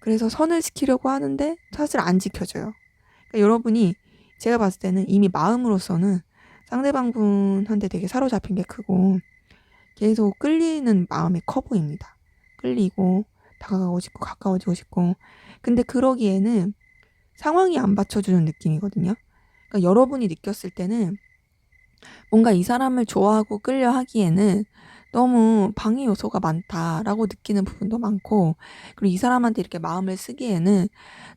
[SPEAKER 1] 그래서 선을 지키려고 하는데 사실 안 지켜져요. 그러니까 여러분이 제가 봤을 때는 이미 마음으로서는 상대방 분한테 되게 사로잡힌 게 크고 계속 끌리는 마음이 커 보입니다. 끌리고 다가가고 싶고 가까워지고 싶고. 근데 그러기에는 상황이 안 받쳐주는 느낌이거든요. 그러니까 여러분이 느꼈을 때는 뭔가 이 사람을 좋아하고 끌려 하기에는 너무 방해 요소가 많다라고 느끼는 부분도 많고, 그리고 이 사람한테 이렇게 마음을 쓰기에는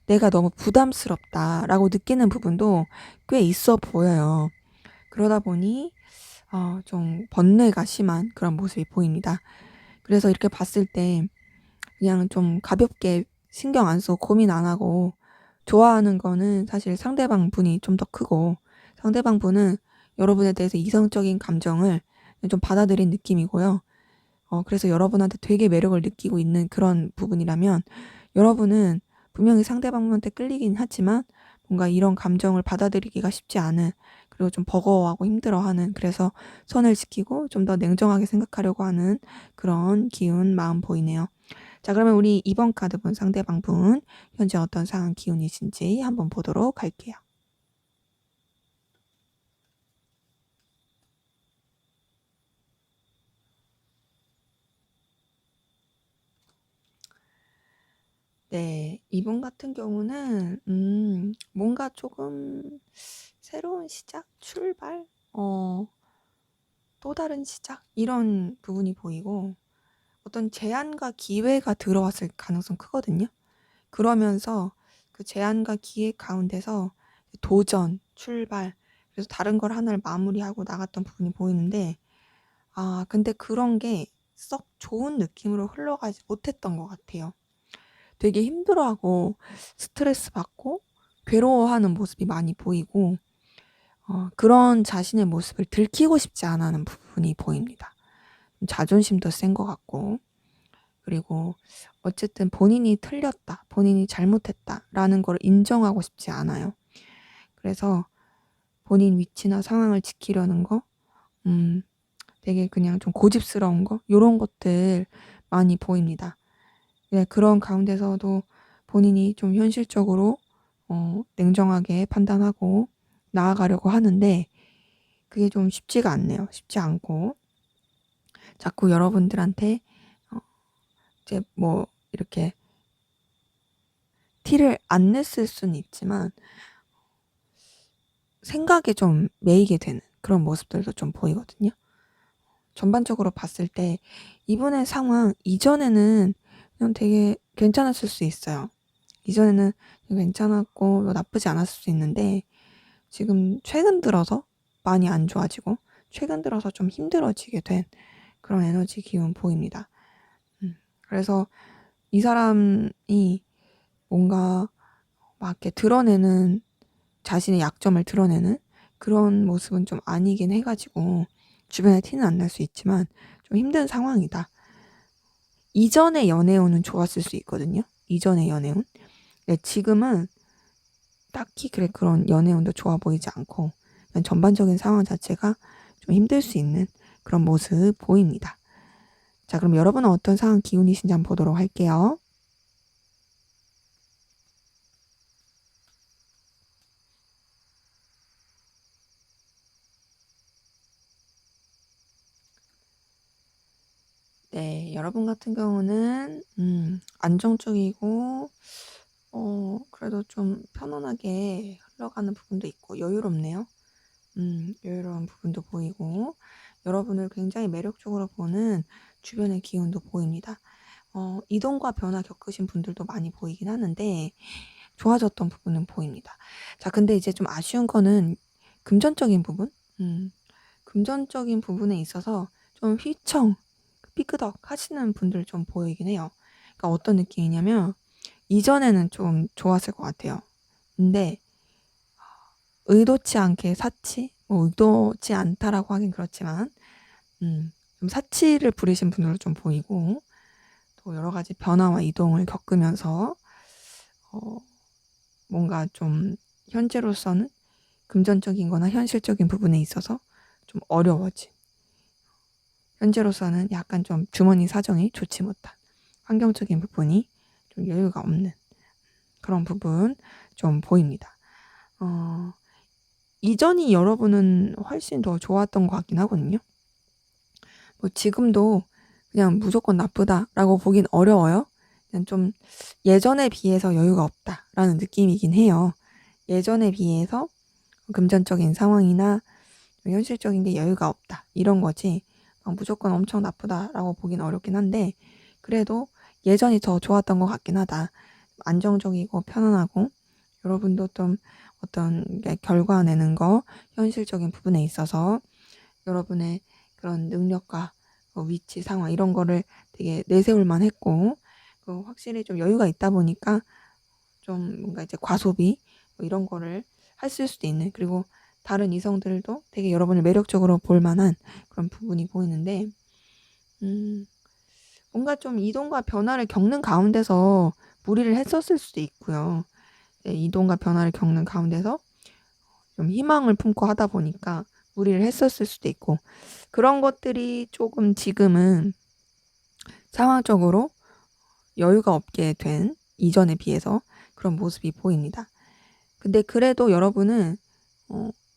[SPEAKER 1] 내가 너무 부담스럽다라고 느끼는 부분도 꽤 있어 보여요. 그러다 보니 좀 번뇌가 심한 그런 모습이 보입니다. 그래서 이렇게 봤을 때 그냥 좀 가볍게 신경 안 쓰고 고민 안 하고, 좋아하는 거는 사실 상대방 분이 좀 더 크고, 상대방 분은 여러분에 대해서 이성적인 감정을 좀 받아들인 느낌이고요. 그래서 여러분한테 되게 매력을 느끼고 있는 그런 부분이라면, 여러분은 분명히 상대방한테 끌리긴 하지만 뭔가 이런 감정을 받아들이기가 쉽지 않은, 그리고 좀 버거워하고 힘들어하는, 그래서 선을 지키고 좀 더 냉정하게 생각하려고 하는 그런 기운 마음 보이네요. 자, 그러면 우리 2번 카드 본 상대방 분 현재 어떤 상황 기운이신지 한번 보도록 할게요. 네, 이분 같은 경우는 뭔가 조금 새로운 시작, 출발, 또 다른 시작 이런 부분이 보이고, 어떤 제안과 기회가 들어왔을 가능성 크거든요. 그러면서 그 제안과 기회 가운데서 도전, 출발, 그래서 다른 걸 하나를 마무리하고 나갔던 부분이 보이는데, 근데 그런 게 썩 좋은 느낌으로 흘러가지 못했던 것 같아요. 되게 힘들어하고 스트레스 받고 괴로워하는 모습이 많이 보이고, 그런 자신의 모습을 들키고 싶지 않아 하는 부분이 보입니다. 자존심도 센 것 같고, 그리고 어쨌든 본인이 틀렸다, 본인이 잘못했다라는 걸 인정하고 싶지 않아요. 그래서 본인 위치나 상황을 지키려는 거, 되게 그냥 좀 고집스러운 거, 요런 것들 많이 보입니다. 네, 그런 가운데서도 본인이 좀 현실적으로 냉정하게 판단하고 나아가려고 하는데, 그게 좀 쉽지가 않네요. 쉽지 않고 자꾸 여러분들한테 이제 뭐 이렇게 티를 안 냈을 수는 있지만 생각에 좀 매이게 되는 그런 모습들도 좀 보이거든요. 전반적으로 봤을 때 이분의 상황 이전에는 그냥 되게 괜찮았을 수 있어요. 이전에는 괜찮았고 나쁘지 않았을 수 있는데, 지금 최근 들어서 많이 안 좋아지고 최근 들어서 좀 힘들어지게 된 그런 에너지 기운 보입니다. 그래서 이 사람이 뭔가 막 이렇게 드러내는, 자신의 약점을 드러내는 그런 모습은 좀 아니긴 해가지고 주변에 티는 안 날 수 있지만 좀 힘든 상황이다. 이전의 연애운은 좋았을 수 있거든요. 이전의 연애운. 네, 지금은 딱히 그런 연애운도 좋아 보이지 않고 그냥 전반적인 상황 자체가 좀 힘들 수 있는 그런 모습 보입니다. 자, 그럼 여러분은 어떤 상황 기운이신지 한번 보도록 할게요. 네, 여러분 같은 경우는 안정적이고 그래도 좀 편안하게 흘러가는 부분도 있고 여유롭네요. 여유로운 부분도 보이고, 여러분을 굉장히 매력적으로 보는 주변의 기운도 보입니다. 이동과 변화 겪으신 분들도 많이 보이긴 하는데 좋아졌던 부분은 보입니다. 자, 근데 이제 좀 아쉬운 거는 금전적인 부분? 금전적인 부분에 있어서 좀 휘청, 삐끄덕 하시는 분들 좀 보이긴 해요. 그러니까 어떤 느낌이냐면, 이전에는 좀 좋았을 것 같아요. 근데 의도치 않게 사치? 뭐 의도치 않다라고 하긴 그렇지만 좀 사치를 부리신 분들도 좀 보이고, 또 여러 가지 변화와 이동을 겪으면서 뭔가 좀 현재로서는 금전적인 거나 현실적인 부분에 있어서 좀 어려워진, 현재로서는 약간 좀 주머니 사정이 좋지 못한, 환경적인 부분이 좀 여유가 없는 그런 부분 좀 보입니다. 이전이 여러분은 훨씬 더 좋았던 것 같긴 하거든요. 뭐 지금도 그냥 무조건 나쁘다라고 보긴 어려워요. 그냥 좀 예전에 비해서 여유가 없다라는 느낌이긴 해요. 예전에 비해서 금전적인 상황이나 현실적인 게 여유가 없다 이런 거지 무조건 엄청 나쁘다라고 보긴 어렵긴 한데 그래도 예전이 더 좋았던 것 같긴 하다. 안정적이고 편안하고 여러분도 좀 어떤 결과 내는 거 현실적인 부분에 있어서 여러분의 그런 능력과 위치 상황 이런 거를 되게 내세울 만했고 확실히 좀 여유가 있다 보니까 좀 뭔가 이제 과소비 이런 거를 했을 수도 있는 그리고 다른 이성들도 되게 여러분을 매력적으로 볼 만한 그런 부분이 보이는데 뭔가 좀 이동과 변화를 겪는 가운데서 무리를 했었을 수도 있고요. 이동과 변화를 겪는 가운데서 좀 희망을 품고 하다 보니까 무리를 했었을 수도 있고 그런 것들이 조금 지금은 상황적으로 여유가 없게 된 이전에 비해서 그런 모습이 보입니다. 근데 그래도 여러분은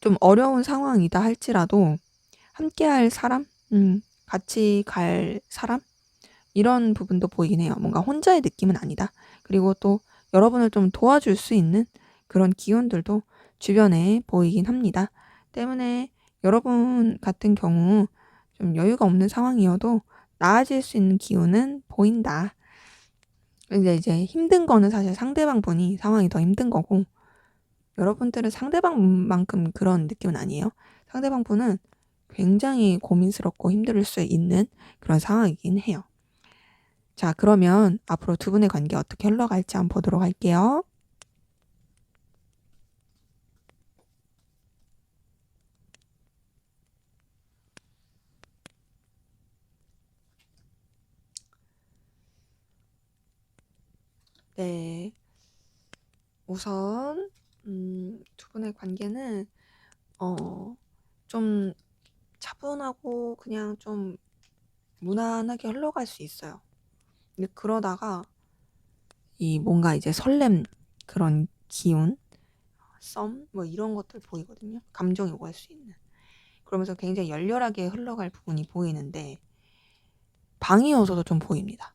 [SPEAKER 1] 좀 어려운 상황이다 할지라도 함께할 사람, 같이 갈 사람 이런 부분도 보이긴 해요. 뭔가 혼자의 느낌은 아니다. 그리고 또 여러분을 좀 도와줄 수 있는 그런 기운들도 주변에 보이긴 합니다. 때문에 여러분 같은 경우 좀 여유가 없는 상황이어도 나아질 수 있는 기운은 보인다. 근데 이제 힘든 거는 사실 상대방 분이 상황이 더 힘든 거고 여러분들은 상대방만큼 그런 느낌은 아니에요. 상대방 분은 굉장히 고민스럽고 힘들 수 있는 그런 상황이긴 해요. 자, 그러면 앞으로 두 분의 관계 어떻게 흘러갈지 한번 보도록 할게요. 네. 우선 두 분의 관계는 좀 차분하고 그냥 좀 무난하게 흘러갈 수 있어요. 근데 그러다가 이 뭔가 이제 설렘 그런 기운, 썸 뭐 이런 것들 보이거든요. 감정이 오갈 수 있는. 그러면서 굉장히 열렬하게 흘러갈 부분이 보이는데 방이 요소도 좀 보입니다.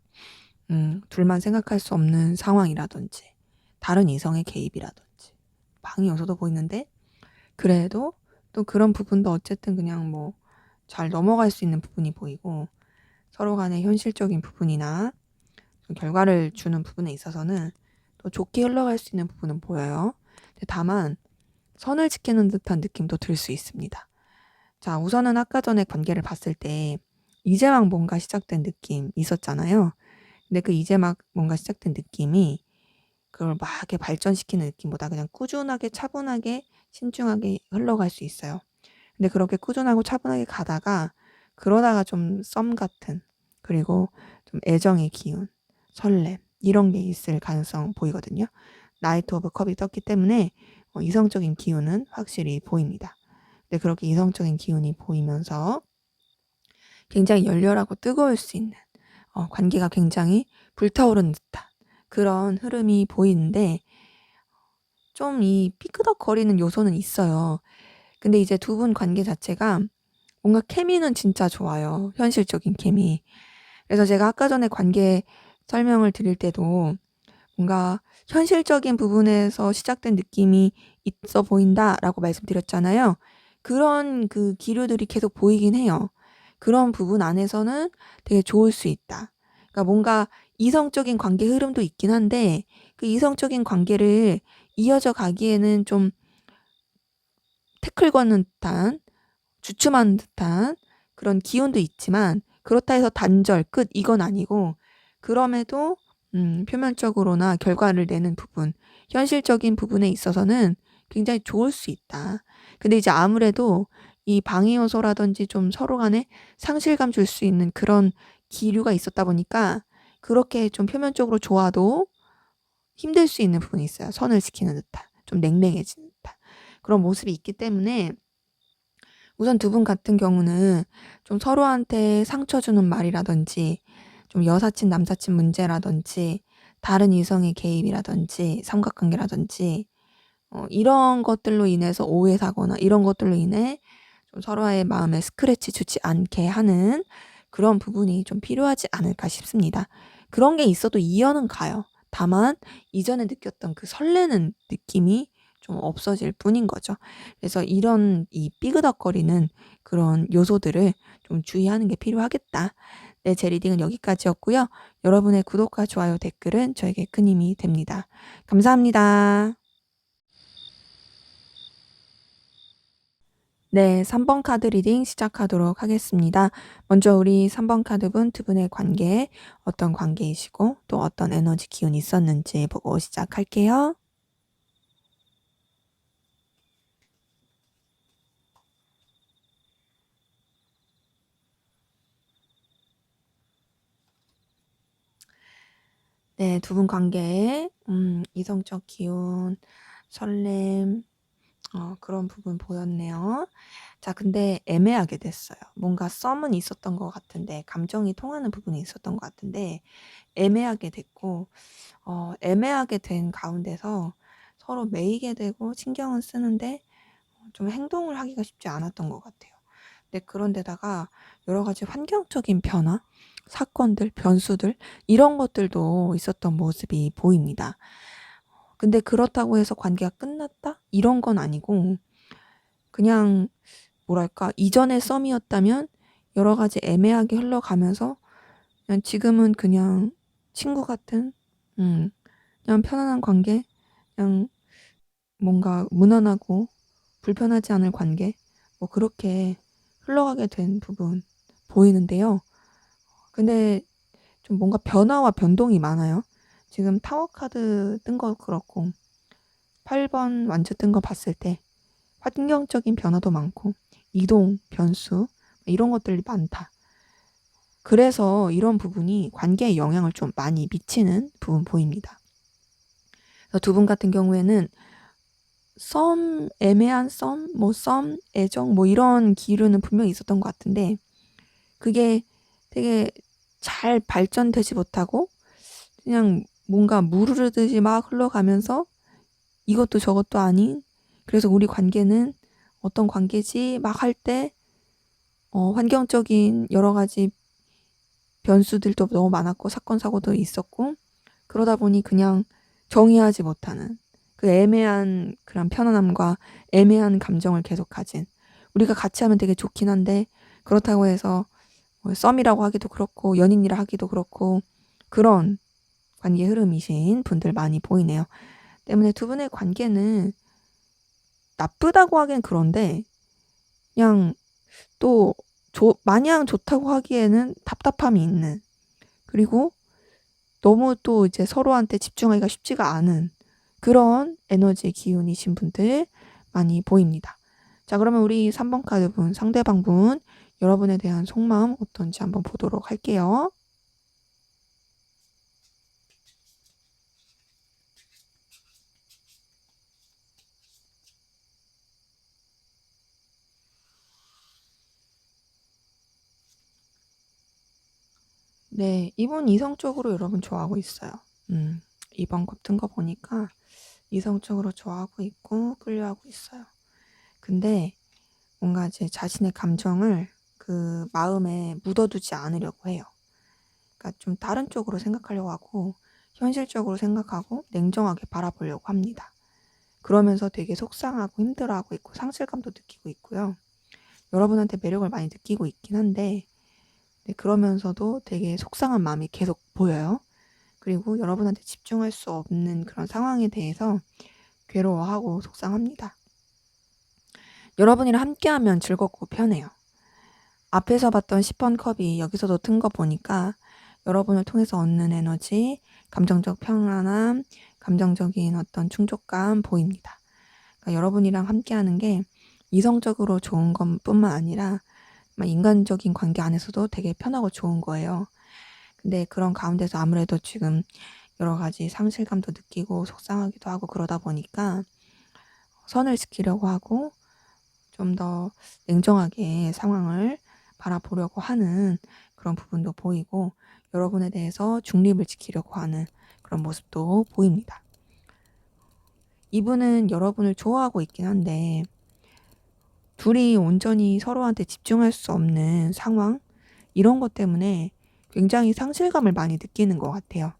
[SPEAKER 1] 둘만 생각할 수 없는 상황이라든지 다른 이성의 개입이라든지 방이 요소도 보이는데 그래도 또 그런 부분도 어쨌든 그냥 뭐 잘 넘어갈 수 있는 부분이 보이고 서로 간의 현실적인 부분이나 좀 결과를 주는 부분에 있어서는 또 좋게 흘러갈 수 있는 부분은 보여요. 근데 다만 선을 지키는 듯한 느낌도 들 수 있습니다. 자, 우선은 아까 전에 관계를 봤을 때 이제 막 뭔가 시작된 느낌 있었잖아요. 근데 그 이제 막 뭔가 시작된 느낌이 그걸 막 이렇게 발전시키는 느낌보다 그냥 꾸준하게 차분하게 신중하게 흘러갈 수 있어요. 근데 그렇게 꾸준하고 차분하게 가다가 그러다가 좀 썸 같은 그리고 좀 애정의 기운, 설렘 이런 게 있을 가능성 보이거든요. 나이트 오브 컵이 떴기 때문에 이성적인 기운은 확실히 보입니다. 근데 그렇게 이성적인 기운이 보이면서 굉장히 열렬하고 뜨거울 수 있는 관계가 굉장히 불타오르는 듯한 그런 흐름이 보이는데 좀 이 삐끄덕거리는 요소는 있어요. 근데 이제 두 분 관계 자체가 뭔가 케미는 진짜 좋아요. 현실적인 케미. 그래서 제가 아까 전에 관계 설명을 드릴 때도 뭔가 현실적인 부분에서 시작된 느낌이 있어 보인다라고 말씀드렸잖아요. 그런 그 기류들이 계속 보이긴 해요. 그런 부분 안에서는 되게 좋을 수 있다. 그러니까 뭔가 이성적인 관계 흐름도 있긴 한데 그 이성적인 관계를 이어져 가기에는 좀 태클 거는 듯한 주춤하는 듯한 그런 기운도 있지만 그렇다 해서 단절 끝 이건 아니고 그럼에도 표면적으로나 결과를 내는 부분 현실적인 부분에 있어서는 굉장히 좋을 수 있다. 근데 이제 아무래도 이 방해 요소라든지 좀 서로 간에 상실감 줄 수 있는 그런 기류가 있었다 보니까 그렇게 좀 표면적으로 좋아도 힘들 수 있는 부분이 있어요. 선을 지키는 듯한 좀 냉랭해지는 듯한 그런 모습이 있기 때문에 우선 두 분 같은 경우는 좀 서로한테 상처 주는 말이라든지 좀 여사친 남사친 문제라든지 다른 이성의 개입이라든지 삼각관계라든지 이런 것들로 인해서 오해 사거나 이런 것들로 인해 좀 서로의 마음에 스크래치 주지 않게 하는 그런 부분이 좀 필요하지 않을까 싶습니다. 그런 게 있어도 이해는 가요. 다만 이전에 느꼈던 그 설레는 느낌이 좀 없어질 뿐인 거죠. 그래서 이런 이 삐그덕거리는 그런 요소들을 좀 주의하는 게 필요하겠다. 네, 제 리딩은 여기까지였고요. 여러분의 구독과 좋아요, 댓글은 저에게 큰 힘이 됩니다. 감사합니다. 네, 3번 카드 리딩 시작하도록 하겠습니다. 먼저 우리 3번 카드분 두 분의 관계, 어떤 관계이시고 또 어떤 에너지 기운이 있었는지 보고 시작할게요. 네, 두 분 관계, 이성적 기운, 설렘, 그런 부분 보였네요. 자, 근데 애매하게 됐어요. 뭔가 썸은 있었던 것 같은데, 감정이 통하는 부분이 있었던 것 같은데, 애매하게 됐고, 애매하게 된 가운데서 서로 매이게 되고 신경은 쓰는데 좀 행동을 하기가 쉽지 않았던 것 같아요. 근데 그런데다가 여러 가지 환경적인 변화, 사건들, 변수들 이런 것들도 있었던 모습이 보입니다. 근데 그렇다고 해서 관계가 끝났다? 이런 건 아니고 그냥 뭐랄까 이전의 썸이었다면 여러 가지 애매하게 흘러가면서 그냥 지금은 그냥 친구 같은 그냥 편안한 관계, 그냥 뭔가 무난하고 불편하지 않을 관계, 뭐 그렇게 흘러가게 된 부분 보이는데요. 근데 좀 뭔가 변화와 변동이 많아요. 지금 타워 카드 뜬 거 그렇고 8번 완주 뜬 거 봤을 때 환경적인 변화도 많고 이동, 변수 이런 것들이 많다. 그래서 이런 부분이 관계에 영향을 좀 많이 미치는 부분 보입니다. 두 분 같은 경우에는 썸, 애매한 썸, 뭐 썸, 애정 뭐 이런 기류는 분명히 있었던 것 같은데 그게 되게 잘 발전되지 못하고 그냥 뭔가 물 흐르듯이 막 흘러가면서 이것도 저것도 아닌 그래서 우리 관계는 어떤 관계지 막 할 때 환경적인 여러 가지 변수들도 너무 많았고 사건 사고도 있었고 그러다 보니 그냥 정의하지 못하는 그 애매한 그런 편안함과 애매한 감정을 계속 가진 우리가 같이 하면 되게 좋긴 한데 그렇다고 해서 뭐 썸이라고 하기도 그렇고 연인이라 하기도 그렇고 그런 관계 흐름이신 분들 많이 보이네요. 때문에 두 분의 관계는 나쁘다고 하기엔 그런데 그냥 또 마냥 좋다고 하기에는 답답함이 있는 그리고 너무 또 이제 서로한테 집중하기가 쉽지가 않은 그런 에너지 기운이신 분들 많이 보입니다. 자, 그러면 우리 3번 카드 분, 상대방 분, 여러분에 대한 속마음 어떤지 한번 보도록 할게요. 네, 이분 이성적으로 여러분 좋아하고 있어요. 2번 컵 뜬 거 보니까 이성적으로 좋아하고 있고 끌려하고 있어요. 근데 뭔가 제 자신의 감정을 그 마음에 묻어두지 않으려고 해요. 그러니까 좀 다른 쪽으로 생각하려고 하고 현실적으로 생각하고 냉정하게 바라보려고 합니다. 그러면서 되게 속상하고 힘들어하고 있고 상실감도 느끼고 있고요. 여러분한테 매력을 많이 느끼고 있긴 한데 네, 그러면서도 되게 속상한 마음이 계속 보여요. 그리고 여러분한테 집중할 수 없는 그런 상황에 대해서 괴로워하고 속상합니다. 여러분이랑 함께하면 즐겁고 편해요. 앞에서 봤던 10번 컵이 여기서도 튼 거 보니까 여러분을 통해서 얻는 에너지, 감정적 평안함, 감정적인 어떤 충족감 보입니다. 그러니까 여러분이랑 함께하는 게 이성적으로 좋은 것뿐만 아니라 인간적인 관계 안에서도 되게 편하고 좋은 거예요. 근데 그런 가운데서 아무래도 지금 여러 가지 상실감도 느끼고 속상하기도 하고 그러다 보니까 선을 지키려고 하고 좀 더 냉정하게 상황을 바라보려고 하는 그런 부분도 보이고 여러분에 대해서 중립을 지키려고 하는 그런 모습도 보입니다. 이분은 여러분을 좋아하고 있긴 한데 둘이 온전히 서로한테 집중할 수 없는 상황 이런 것 때문에 굉장히 상실감을 많이 느끼는 것 같아요.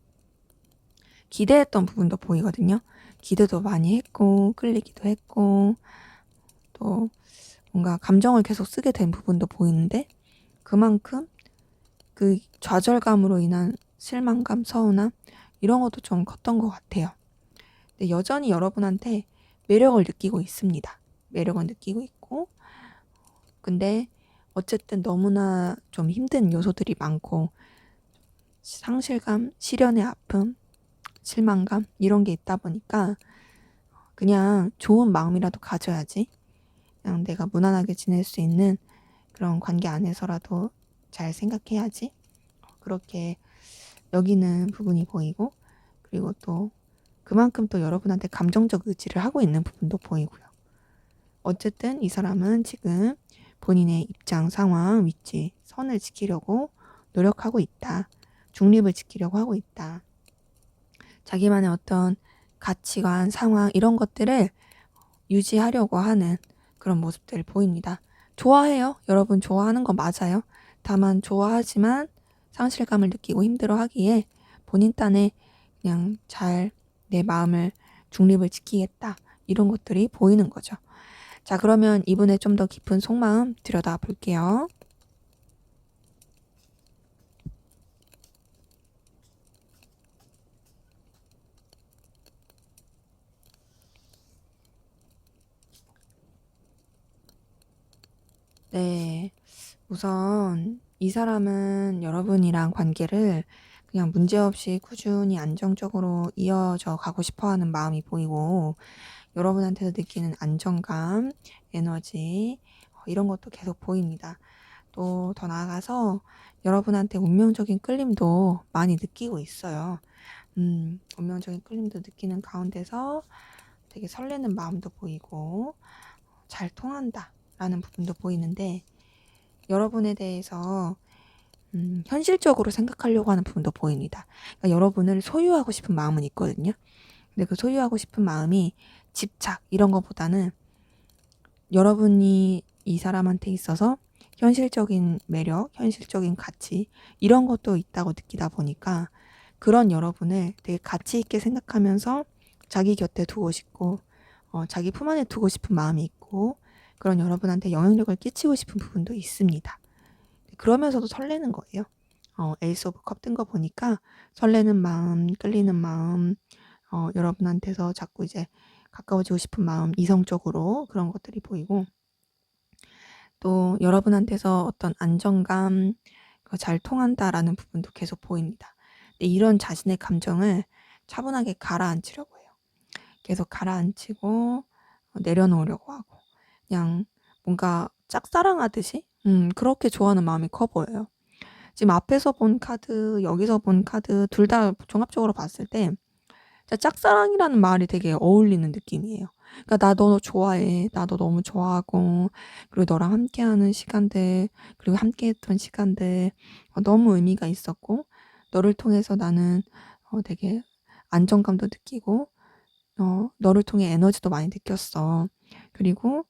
[SPEAKER 1] 기대했던 부분도 보이거든요. 기대도 많이 했고 끌리기도 했고 또 뭔가 감정을 계속 쓰게 된 부분도 보이는데 그만큼 그 좌절감으로 인한 실망감, 서운함 이런 것도 좀 컸던 것 같아요. 근데 여전히 여러분한테 매력을 느끼고 있습니다. 매력을 느끼고 있고 근데 어쨌든 너무나 좀 힘든 요소들이 많고 상실감, 시련의 아픔, 실망감 이런 게 있다 보니까 그냥 좋은 마음이라도 가져야지. 그냥 내가 무난하게 지낼 수 있는 그런 관계 안에서라도 잘 생각해야지. 그렇게 여기는 부분이 보이고 그리고 또 그만큼 또 여러분한테 감정적 의지를 하고 있는 부분도 보이고요. 어쨌든 이 사람은 지금 본인의 입장, 상황, 위치, 선을 지키려고 노력하고 있다. 중립을 지키려고 하고 있다. 자기만의 어떤 가치관, 상황 이런 것들을 유지하려고 하는 그런 모습들을 보입니다. 좋아해요. 여러분 좋아하는 거 맞아요. 다만 좋아하지만 상실감을 느끼고 힘들어하기에 본인 딴에 그냥 잘 내 마음을 중립을 지키겠다. 이런 것들이 보이는 거죠. 자, 그러면 이분의 좀 더 깊은 속마음 들여다 볼게요. 네. 우선 이 사람은 여러분이랑 관계를 그냥 문제없이 꾸준히 안정적으로 이어져 가고 싶어 하는 마음이 보이고 여러분한테서 느끼는 안정감, 에너지 이런 것도 계속 보입니다. 또 더 나아가서 여러분한테 운명적인 끌림도 많이 느끼고 있어요. 운명적인 끌림도 느끼는 가운데서 되게 설레는 마음도 보이고 잘 통한다라는 부분도 보이는데 여러분에 대해서 현실적으로 생각하려고 하는 부분도 보입니다. 그러니까 여러분을 소유하고 싶은 마음은 있거든요. 근데 그 소유하고 싶은 마음이 집착 이런 것보다는 여러분이 이 사람한테 있어서 현실적인 매력, 현실적인 가치 이런 것도 있다고 느끼다 보니까 그런 여러분을 되게 가치 있게 생각하면서 자기 곁에 두고 싶고 자기 품 안에 두고 싶은 마음이 있고 그런 여러분한테 영향력을 끼치고 싶은 부분도 있습니다. 그러면서도 설레는 거예요. 에이스 오브 컵 뜬 거 보니까 설레는 마음, 끌리는 마음, 여러분한테서 자꾸 이제 가까워지고 싶은 마음, 이성적으로 그런 것들이 보이고 또 여러분한테서 어떤 안정감, 잘 통한다라는 부분도 계속 보입니다. 근데 이런 자신의 감정을 차분하게 가라앉히려고 해요. 계속 가라앉히고 내려놓으려고 하고 그냥 뭔가 짝사랑하듯이 그렇게 좋아하는 마음이 커 보여요. 지금 앞에서 본 카드, 여기서 본 카드 둘 다 종합적으로 봤을 때 진짜 짝사랑이라는 말이 되게 어울리는 느낌이에요. 그러니까 "나 너 좋아해. 나 너 너무 좋아하고 그리고 너랑 함께하는 시간들 그리고 함께했던 시간들 너무 의미가 있었고 너를 통해서 나는 되게 안정감도 느끼고 너를 통해 에너지도 많이 느꼈어. 그리고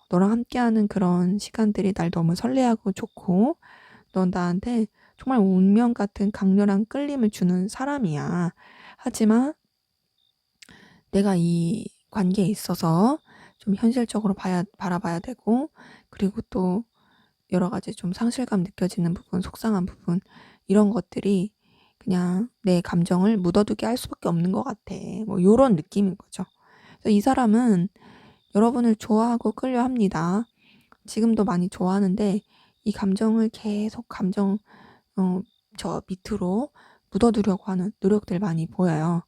[SPEAKER 1] 너랑 함께하는 그런 시간들이 날 너무 설레하고 좋고 넌 나한테 정말 운명 같은 강렬한 끌림을 주는 사람이야. 하지만 내가 이 관계에 있어서 좀 현실적으로 바라봐야 되고 그리고 또 여러 가지 좀 상실감 느껴지는 부분, 속상한 부분 이런 것들이 그냥 내 감정을 묻어두게 할 수밖에 없는 것 같아." 뭐 요런 느낌인 거죠. 그래서 이 사람은 여러분을 좋아하고 끌려합니다. 지금도 많이 좋아하는데 이 감정을 계속 저 밑으로 묻어두려고 하는 노력들 많이 보여요.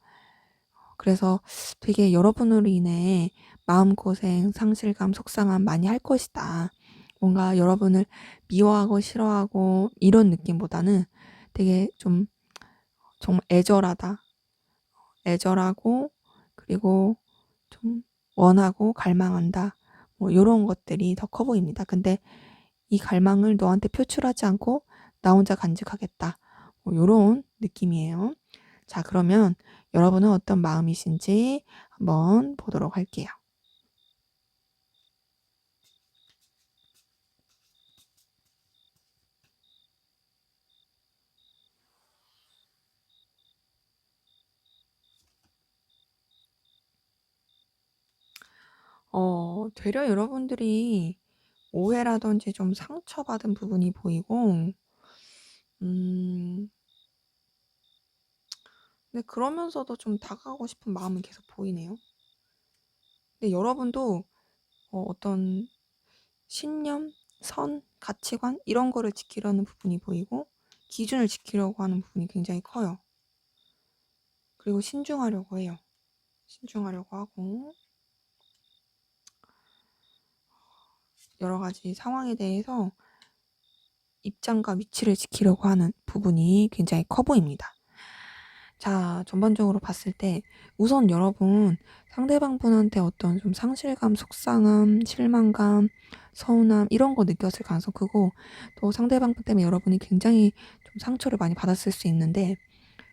[SPEAKER 1] 그래서 되게 여러분으로 인해 마음고생, 상실감, 속상함 많이 할 것이다. 뭔가 여러분을 미워하고 싫어하고 이런 느낌보다는 되게 좀 정말 애절하다. 애절하고 그리고 좀 원하고 갈망한다. 뭐 요런 것들이 더 커 보입니다. 근데 이 갈망을 너한테 표출하지 않고 나 혼자 간직하겠다. 뭐 요런 느낌이에요. 자, 그러면 여러분은 어떤 마음이신지 한번 보도록 할게요. 되려 여러분들이 오해라든지 좀 상처받은 부분이 보이고, 음, 근데 그러면서도 좀 다가가고 싶은 마음은 계속 보이네요. 근데 여러분도 어떤 신념, 선, 가치관 이런 거를 지키려는 부분이 보이고 기준을 지키려고 하는 부분이 굉장히 커요. 그리고 신중하려고 해요. 신중하려고 하고 여러 가지 상황에 대해서 입장과 위치를 지키려고 하는 부분이 굉장히 커 보입니다. 자, 전반적으로 봤을 때 우선 여러분 상대방 분한테 어떤 좀 상실감, 속상함, 실망감, 서운함 이런 거 느꼈을 가능성 크고 또 상대방 때문에 여러분이 굉장히 좀 상처를 많이 받았을 수 있는데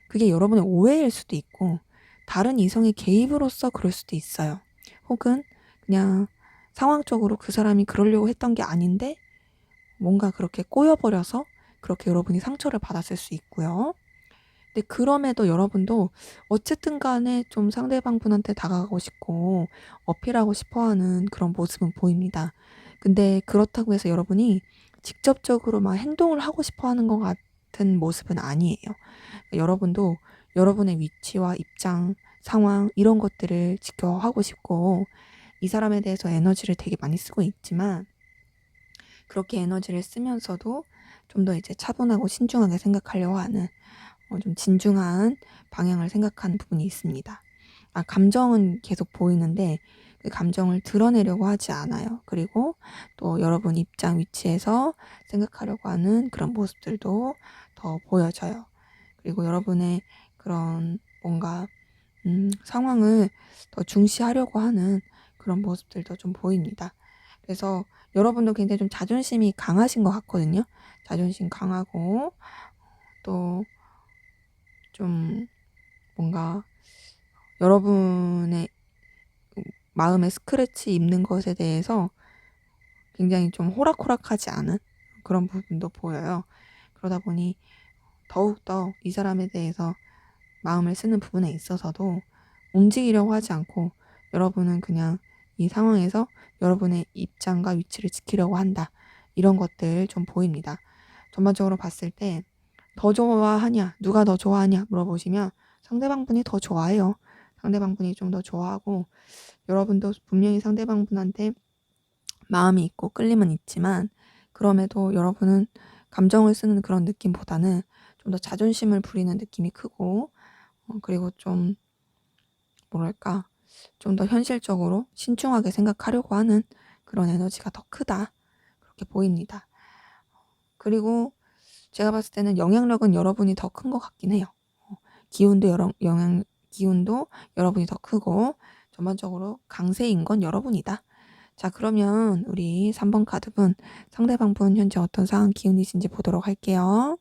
[SPEAKER 1] 그게 여러분의 오해일 수도 있고 다른 이성의 개입으로서 그럴 수도 있어요. 혹은 그냥 상황적으로 그 사람이 그러려고 했던 게 아닌데 뭔가 그렇게 꼬여버려서 그렇게 여러분이 상처를 받았을 수 있고요. 근데 그럼에도 여러분도 어쨌든 간에 좀 상대방 분한테 다가가고 싶고 어필하고 싶어 하는 그런 모습은 보입니다. 근데 그렇다고 해서 여러분이 직접적으로 막 행동을 하고 싶어 하는 것 같은 모습은 아니에요. 여러분도 여러분의 위치와 입장, 상황 이런 것들을 지켜하고 싶고 이 사람에 대해서 에너지를 되게 많이 쓰고 있지만 그렇게 에너지를 쓰면서도 좀 더 이제 차분하고 신중하게 생각하려고 하는 좀 진중한 방향을 생각하는 부분이 있습니다. 감정은 계속 보이는데 그 감정을 드러내려고 하지 않아요. 그리고 또 여러분 입장 위치에서 생각하려고 하는 그런 모습들도 더 보여져요. 그리고 여러분의 그런 뭔가 상황을 더 중시하려고 하는 그런 모습들도 좀 보입니다. 그래서 여러분도 굉장히 좀 자존심이 강하신 것 같거든요. 자존심 강하고 또 좀 뭔가 여러분의 마음에 스크래치 입는 것에 대해서 굉장히 좀 호락호락하지 않은 그런 부분도 보여요. 그러다 보니 더욱더 이 사람에 대해서 마음을 쓰는 부분에 있어서도 움직이려고 하지 않고 여러분은 그냥 이 상황에서 여러분의 입장과 위치를 지키려고 한다. 이런 것들 좀 보입니다. 전반적으로 봤을 때 더 좋아하냐, 누가 더 좋아하냐 물어보시면 상대방 분이 더 좋아해요. 상대방 분이 좀 더 좋아하고 여러분도 분명히 상대방 분한테 마음이 있고 끌림은 있지만 그럼에도 여러분은 감정을 쓰는 그런 느낌보다는 좀 더 자존심을 부리는 느낌이 크고 그리고 좀 뭐랄까 좀 더 현실적으로 신중하게 생각하려고 하는 그런 에너지가 더 크다. 그렇게 보입니다. 그리고 제가 봤을 때는 영향력은 여러분이 더 큰 것 같긴 해요. 기운도 기운도 여러분이 더 크고 전반적으로 강세인 건 여러분이다. 자, 그러면 우리 3번 카드분 상대방 분 현재 어떤 상황 기운이신지 보도록 할게요.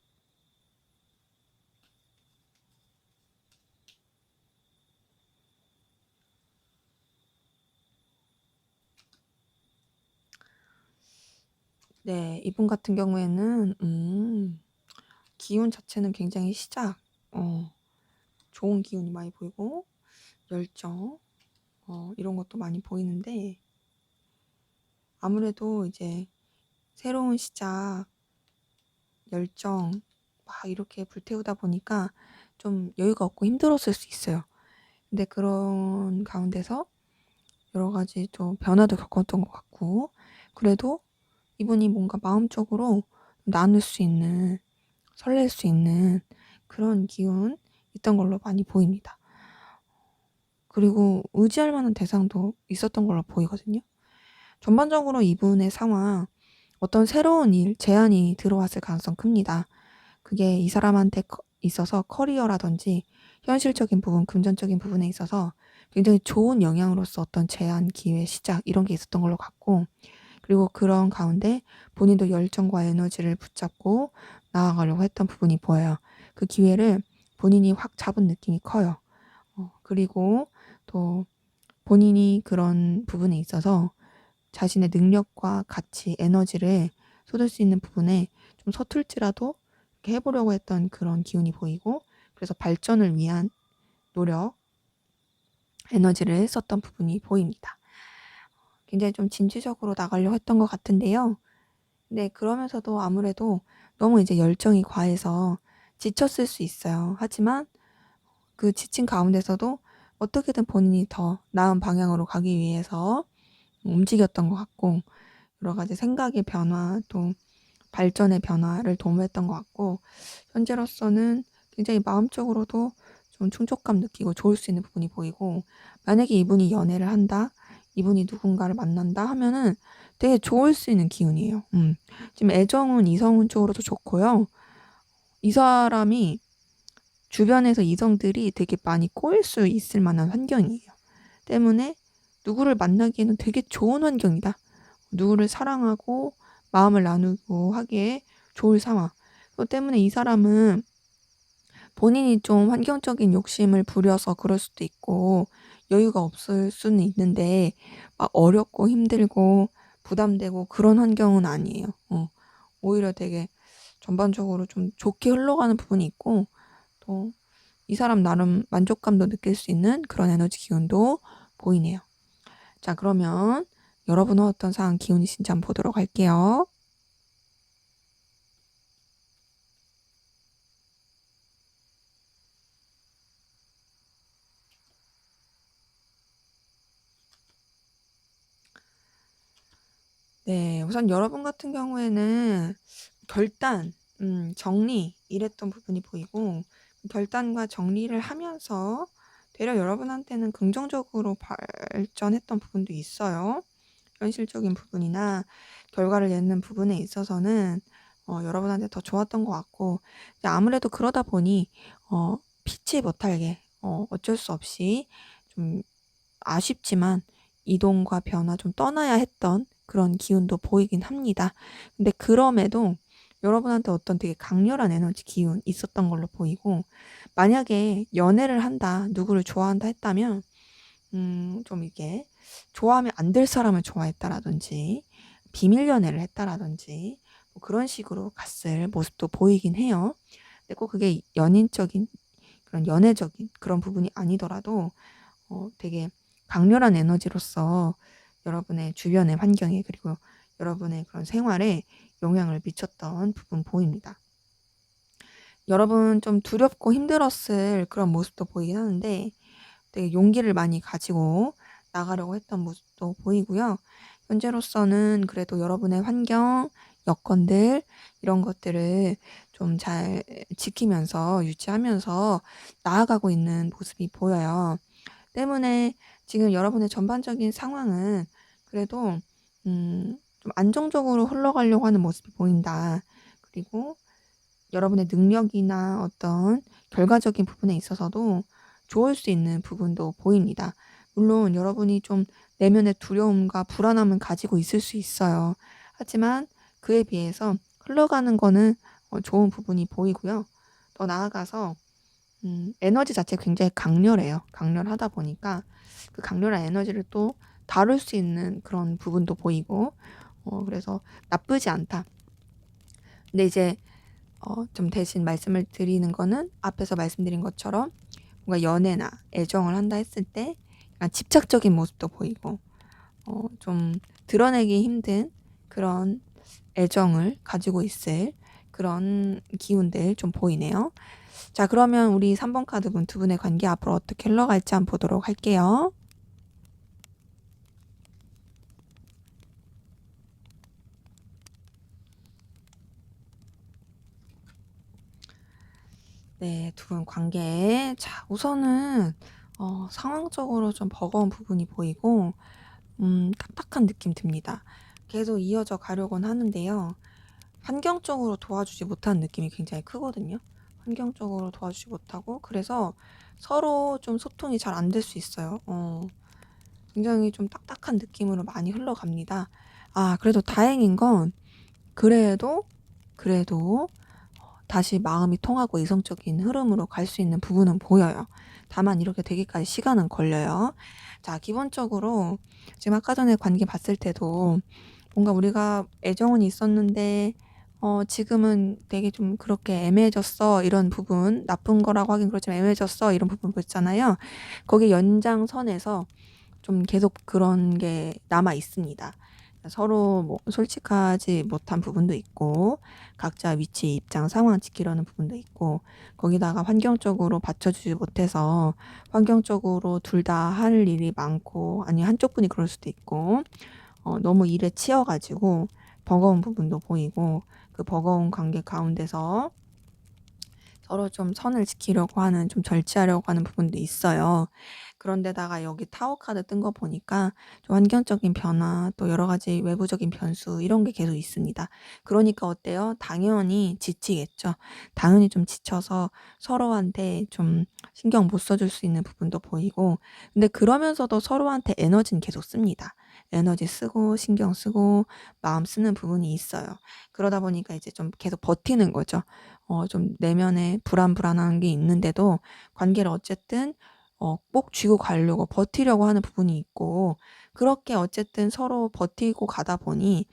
[SPEAKER 1] 네, 이분 같은 경우에는 기운 자체는 굉장히 좋은 기운이 많이 보이고 열정 이런 것도 많이 보이는데 아무래도 이제 새로운 시작, 열정 막 이렇게 불태우다 보니까 좀 여유가 없고 힘들었을 수 있어요. 근데 그런 가운데서 여러 가지 좀 변화도 겪었던 것 같고 그래도 이분이 뭔가 마음적으로 나눌 수 있는, 설렐 수 있는 그런 기운 있던 걸로 많이 보입니다. 그리고 의지할 만한 대상도 있었던 걸로 보이거든요. 전반적으로 이분의 상황, 어떤 새로운 일, 제안이 들어왔을 가능성 큽니다. 그게 이 사람한테 있어서 커리어라든지 현실적인 부분, 금전적인 부분에 있어서 굉장히 좋은 영향으로서 어떤 제안, 기회, 시작 이런 게 있었던 걸로 같고 그리고 그런 가운데 본인도 열정과 에너지를 붙잡고 나아가려고 했던 부분이 보여요. 그 기회를 본인이 확 잡은 느낌이 커요. 그리고 또 본인이 그런 부분에 있어서 자신의 능력과 가치, 에너지를 쏟을 수 있는 부분에 좀 서툴지라도 이렇게 해보려고 했던 그런 기운이 보이고 그래서 발전을 위한 노력, 에너지를 썼던 부분이 보입니다. 굉장히 좀 진취적으로 나가려고 했던 것 같은데요. 네, 그러면서도 아무래도 너무 이제 열정이 과해서 지쳤을 수 있어요. 하지만 그 지친 가운데서도 어떻게든 본인이 더 나은 방향으로 가기 위해서 움직였던 것 같고, 여러 가지 생각의 변화, 또 발전의 변화를 도모했던 것 같고, 현재로서는 굉장히 마음적으로도 좀 충족감 느끼고 좋을 수 있는 부분이 보이고, 만약에 이분이 연애를 한다, 이분이 누군가를 만난다 하면은 되게 좋을 수 있는 기운이에요. 지금 애정은 이성운 쪽으로도 좋고요. 이 사람이 주변에서 이성들이 되게 많이 꼬일 수 있을 만한 환경이에요. 때문에 누구를 만나기에는 되게 좋은 환경이다. 누구를 사랑하고 마음을 나누고 하기에 좋을 상황. 그것 때문에 이 사람은 본인이 좀 환경적인 욕심을 부려서 그럴 수도 있고 여유가 없을 수는 있는데 막 어렵고 힘들고 부담되고 그런 환경은 아니에요. 오히려 되게 전반적으로 좀 좋게 흘러가는 부분이 있고 또 이 사람 나름 만족감도 느낄 수 있는 그런 에너지 기운도 보이네요. 자, 그러면 여러분은 어떤 상황 기운이신지 한번 보도록 할게요. 네, 우선 여러분 같은 경우에는 결단, 정리 이랬던 부분이 보이고 결단과 정리를 하면서 되려 여러분한테는 긍정적으로 발전했던 부분도 있어요. 현실적인 부분이나 결과를 내는 부분에 있어서는 여러분한테 더 좋았던 것 같고 아무래도 그러다 보니 피치 못하게 어쩔 수 없이 좀 아쉽지만 이동과 변화 좀 떠나야 했던 그런 기운도 보이긴 합니다. 근데 그럼에도 여러분한테 어떤 되게 강렬한 에너지 기운 있었던 걸로 보이고 만약에 연애를 한다, 누구를 좋아한다 했다면 좀 이게 좋아하면 안 될 사람을 좋아했다라든지 비밀 연애를 했다라든지 뭐 그런 식으로 갔을 모습도 보이긴 해요. 근데 꼭 그게 연인적인 그런 연애적인 그런 부분이 아니더라도 되게 강렬한 에너지로서 여러분의 주변의 환경에 그리고 여러분의 그런 생활에 영향을 미쳤던 부분 보입니다. 여러분 좀 두렵고 힘들었을 그런 모습도 보이긴 하는데 되게 용기를 많이 가지고 나가려고 했던 모습도 보이고요. 현재로서는 그래도 여러분의 환경, 여건들 이런 것들을 좀 잘 지키면서 유지하면서 나아가고 있는 모습이 보여요. 때문에 지금 여러분의 전반적인 상황은 그래도 좀 안정적으로 흘러가려고 하는 모습이 보인다. 그리고 여러분의 능력이나 어떤 결과적인 부분에 있어서도 좋을 수 있는 부분도 보입니다. 물론 여러분이 좀 내면의 두려움과 불안함은 가지고 있을 수 있어요. 하지만 그에 비해서 흘러가는 거는 좋은 부분이 보이고요. 더 나아가서 에너지 자체가 굉장히 강렬해요. 강렬하다 보니까 그 강렬한 에너지를 또 다룰 수 있는 그런 부분도 보이고 그래서 나쁘지 않다. 근데 이제 좀 대신 말씀을 드리는 거는 앞에서 말씀드린 것처럼 뭔가 연애나 애정을 한다 했을 때 약간 집착적인 모습도 보이고 좀 드러내기 힘든 그런 애정을 가지고 있을 그런 기운들 좀 보이네요. 자, 그러면 우리 3번 카드분 두 분의 관계 앞으로 어떻게 흘러갈지 한번 보도록 할게요. 네, 두 분 관계. 자, 우선은 상황적으로 좀 버거운 부분이 보이고 딱딱한 느낌 듭니다. 계속 이어져 가려고는 하는데요. 환경적으로 도와주지 못하는 느낌이 굉장히 크거든요. 환경적으로 도와주지 못하고 그래서 서로 좀 소통이 잘 안 될 수 있어요. 굉장히 좀 딱딱한 느낌으로 많이 흘러갑니다. 아, 그래도 다행인 건 그래도 다시 마음이 통하고 이성적인 흐름으로 갈 수 있는 부분은 보여요. 다만 이렇게 되기까지 시간은 걸려요. 자, 기본적으로 지금 아까 전에 관계 봤을 때도 뭔가 우리가 애정은 있었는데 지금은 되게 좀 그렇게 애매해졌어 이런 부분, 나쁜 거라고 하긴 그렇지만 애매해졌어 이런 부분 보였잖아요. 거기 연장선에서 좀 계속 그런 게 남아 있습니다. 서로 뭐 솔직하지 못한 부분도 있고 각자 위치, 입장, 상황 지키려는 부분도 있고 거기다가 환경적으로 받쳐주지 못해서 환경적으로 둘 다 할 일이 많고 아니 한쪽 분이 그럴 수도 있고 너무 일에 치여 가지고 버거운 부분도 보이고 그 버거운 관계 가운데서 서로 좀 선을 지키려고 하는 좀 절제하려고 하는 부분도 있어요. 그런데다가 여기 타워 카드 뜬 거 보니까 좀 환경적인 변화 또 여러 가지 외부적인 변수 이런 게 계속 있습니다. 그러니까 어때요? 당연히 지치겠죠. 당연히 좀 지쳐서 서로한테 좀 신경 못 써줄 수 있는 부분도 보이고 근데 그러면서도 서로한테 에너지는 계속 씁니다. 에너지 쓰고 신경 쓰고 마음 쓰는 부분이 있어요. 그러다 보니까 이제 좀 계속 버티는 거죠. 좀 내면에 불안한 게 있는데도 관계를 어쨌든 꼭 쥐고 가려고 버티려고 하는 부분이 있고 그렇게 어쨌든 서로 버티고 가다 보니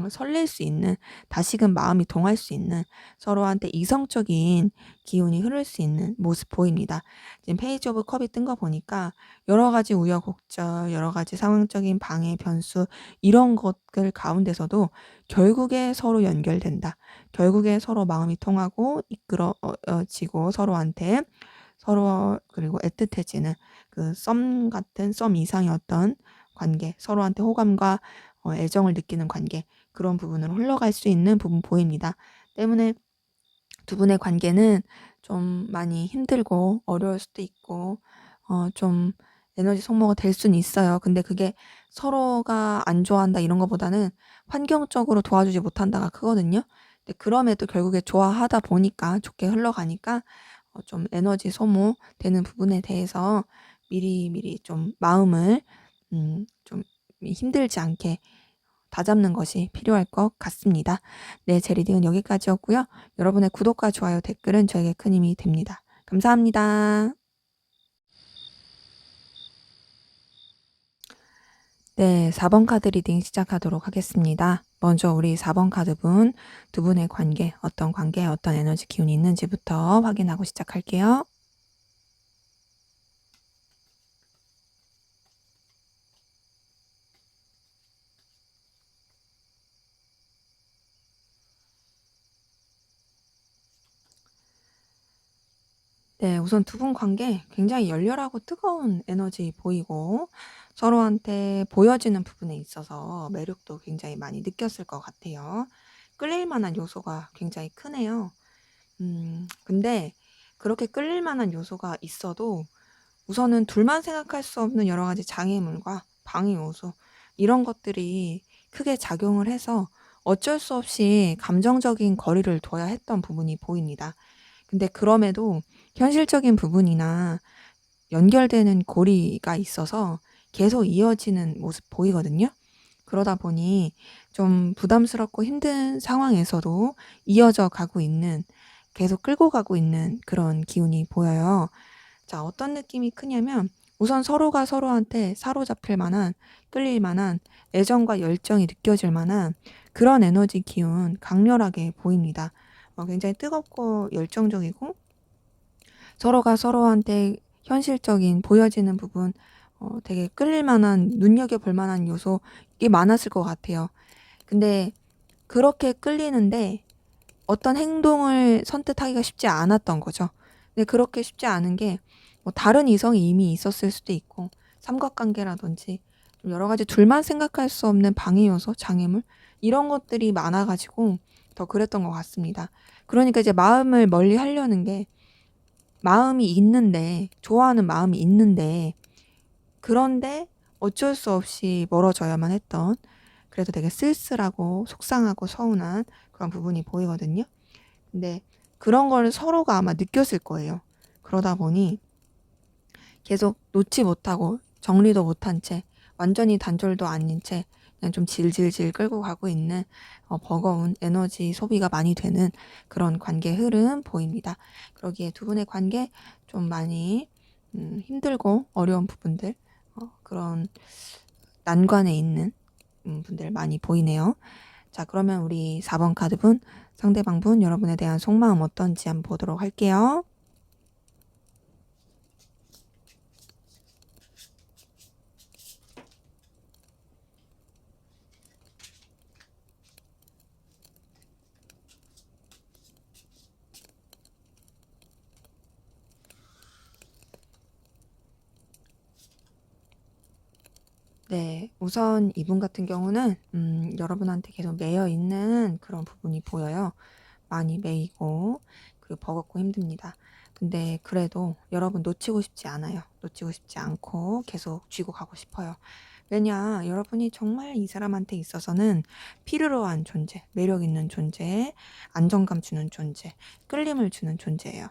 [SPEAKER 1] 설렐 수 있는 다시금 마음이 동할 수 있는 서로한테 이성적인 기운이 흐를 수 있는 모습 보입니다. 지금 페이지 오브 컵이 뜬 거 보니까 여러 가지 우여곡절, 여러 가지 상황적인 방해, 변수 이런 것들 가운데서도 결국에 서로 연결된다. 결국에 서로 마음이 통하고 이끌어지고 서로한테 서로 그리고 애틋해지는 그 썸 같은 썸 이상의 어떤 관계, 서로한테 호감과 애정을 느끼는 관계 그런 부분으로 흘러갈 수 있는 부분 보입니다. 때문에 두 분의 관계는 좀 많이 힘들고 어려울 수도 있고 좀 에너지 소모가 될 수는 있어요. 근데 그게 서로가 안 좋아한다 이런 것보다는 환경적으로 도와주지 못한다가 크거든요. 근데 그럼에도 결국에 좋아하다 보니까 좋게 흘러가니까 좀 에너지 소모되는 부분에 대해서 미리미리 좀 마음을 좀 힘들지 않게 다잡는 것이 필요할 것 같습니다. 네, 제 리딩은 여기까지였고요. 여러분의 구독과 좋아요, 댓글은 저에게 큰 힘이 됩니다. 감사합니다. 네, 4번 카드 리딩 시작하도록 하겠습니다. 먼저 우리 4번 카드분, 두 분의 관계, 어떤 관계에 어떤 에너지 기운이 있는지부터 확인하고 시작할게요. 네, 우선 두 분 관계 굉장히 열렬하고 뜨거운 에너지 보이고 서로한테 보여지는 부분에 있어서 매력도 굉장히 많이 느꼈을 것 같아요. 끌릴 만한 요소가 굉장히 크네요. 근데 그렇게 끌릴 만한 요소가 있어도 우선은 둘만 생각할 수 없는 여러 가지 장애물과 방해 요소 이런 것들이 크게 작용을 해서 어쩔 수 없이 감정적인 거리를 둬야 했던 부분이 보입니다. 근데 그럼에도 현실적인 부분이나 연결되는 고리가 있어서 계속 이어지는 모습 보이거든요. 그러다 보니 좀 부담스럽고 힘든 상황에서도 이어져 가고 있는, 계속 끌고 가고 있는 그런 기운이 보여요. 자, 어떤 느낌이 크냐면 우선 서로가 서로한테 사로잡힐 만한, 끌릴 만한 애정과 열정이 느껴질 만한 그런 에너지 기운 강렬하게 보입니다. 굉장히 뜨겁고 열정적이고 서로가 서로한테 현실적인 보여지는 부분 되게 끌릴 만한 눈여겨볼 만한 요소 이게 많았을 것 같아요. 근데 그렇게 끌리는데 어떤 행동을 선택하기가 쉽지 않았던 거죠. 근데 그렇게 쉽지 않은 게 뭐 다른 이성이 이미 있었을 수도 있고 삼각관계라든지 좀 여러 가지 둘만 생각할 수 없는 방해 요소, 장애물 이런 것들이 많아 가지고 더 그랬던 것 같습니다. 그러니까 이제 마음을 멀리 하려는 게 마음이 있는데 좋아하는 마음이 있는데 그런데 어쩔 수 없이 멀어져야만 했던 그래도 되게 쓸쓸하고 속상하고 서운한 그런 부분이 보이거든요. 근데 그런 걸 서로가 아마 느꼈을 거예요. 그러다 보니 계속 놓지 못하고 정리도 못한 채 완전히 단절도 아닌 채 그냥 좀 질질질 끌고 가고 있는 버거운 에너지 소비가 많이 되는 그런 관계 흐름 보입니다. 그러기에 두 분의 관계 좀 많이 힘들고 어려운 부분들 그런 난관에 있는 분들 많이 보이네요. 자, 그러면 우리 4번 카드분 상대방분 여러분에 대한 속마음 어떤지 한번 보도록 할게요. 네. 우선 이분 같은 경우는 여러분한테 계속 매여 있는 그런 부분이 보여요. 많이 매이고 그리고 버겁고 힘듭니다. 근데 그래도 여러분 놓치고 싶지 않아요. 놓치고 싶지 않고 계속 쥐고 가고 싶어요. 왜냐, 여러분이 정말 이 사람한테 있어서는 필요로 한 존재, 매력 있는 존재, 안정감 주는 존재, 끌림을 주는 존재예요.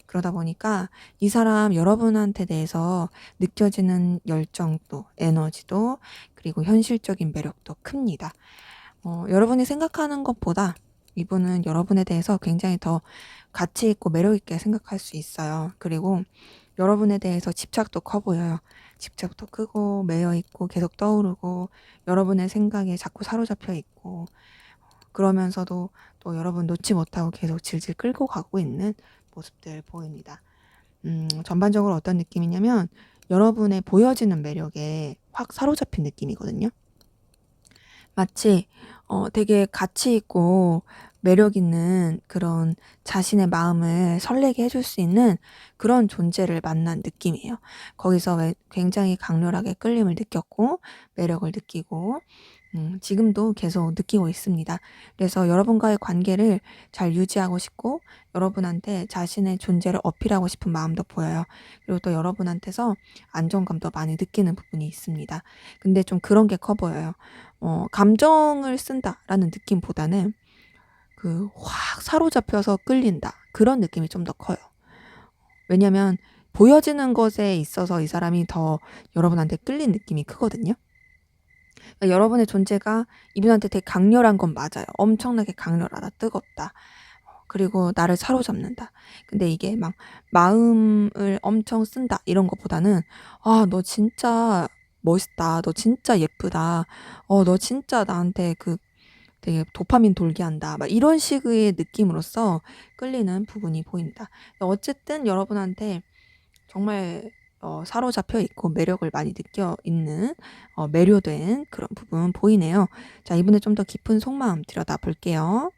[SPEAKER 1] 그러다 보니까 이 사람 여러분한테 대해서 느껴지는 열정도, 에너지도, 그리고 현실적인 매력도 큽니다. 여러분이 생각하는 것보다 이분은 여러분에 대해서 굉장히 더 가치 있고 매력 있게 생각할 수 있어요. 그리고 여러분에 대해서 집착도 커 보여요. 집착도 크고 매여 있고 계속 떠오르고 여러분의 생각에 자꾸 사로잡혀 있고, 그러면서도 또 여러분 놓지 못하고 계속 질질 끌고 가고 있는 모습들 보입니다. 전반적으로 어떤 느낌이냐면 여러분의 보여지는 매력에 확 사로잡힌 느낌이거든요. 마치 되게 가치 있고 매력 있는 그런 자신의 마음을 설레게 해줄 수 있는 그런 존재를 만난 느낌이에요. 거기서 굉장히 강렬하게 끌림을 느꼈고 매력을 느끼고 지금도 계속 느끼고 있습니다. 그래서 여러분과의 관계를 잘 유지하고 싶고 여러분한테 자신의 존재를 어필하고 싶은 마음도 보여요. 그리고 또 여러분한테서 안정감도 많이 느끼는 부분이 있습니다. 근데 좀 그런 게 커 보여요. 감정을 쓴다라는 느낌보다는 그 확 사로잡혀서 끌린다, 그런 느낌이 좀 더 커요. 왜냐면 보여지는 것에 있어서 이 사람이 더 여러분한테 끌린 느낌이 크거든요. 그러니까 여러분의 존재가 이분한테 되게 강렬한 건 맞아요. 엄청나게 강렬하다, 뜨겁다. 그리고 나를 사로잡는다. 근데 이게 막 마음을 엄청 쓴다 이런 것보다는 너 진짜 멋있다. 너 진짜 예쁘다. 너 진짜 나한테 되게 도파민 돌게 한다. 막 이런 식의 느낌으로써 끌리는 부분이 보입니다. 어쨌든 여러분한테 정말 사로잡혀 있고 매력을 많이 느껴 있는, 매료된 그런 부분 보이네요. 자, 이분의 좀 더 깊은 속마음 들여다 볼게요.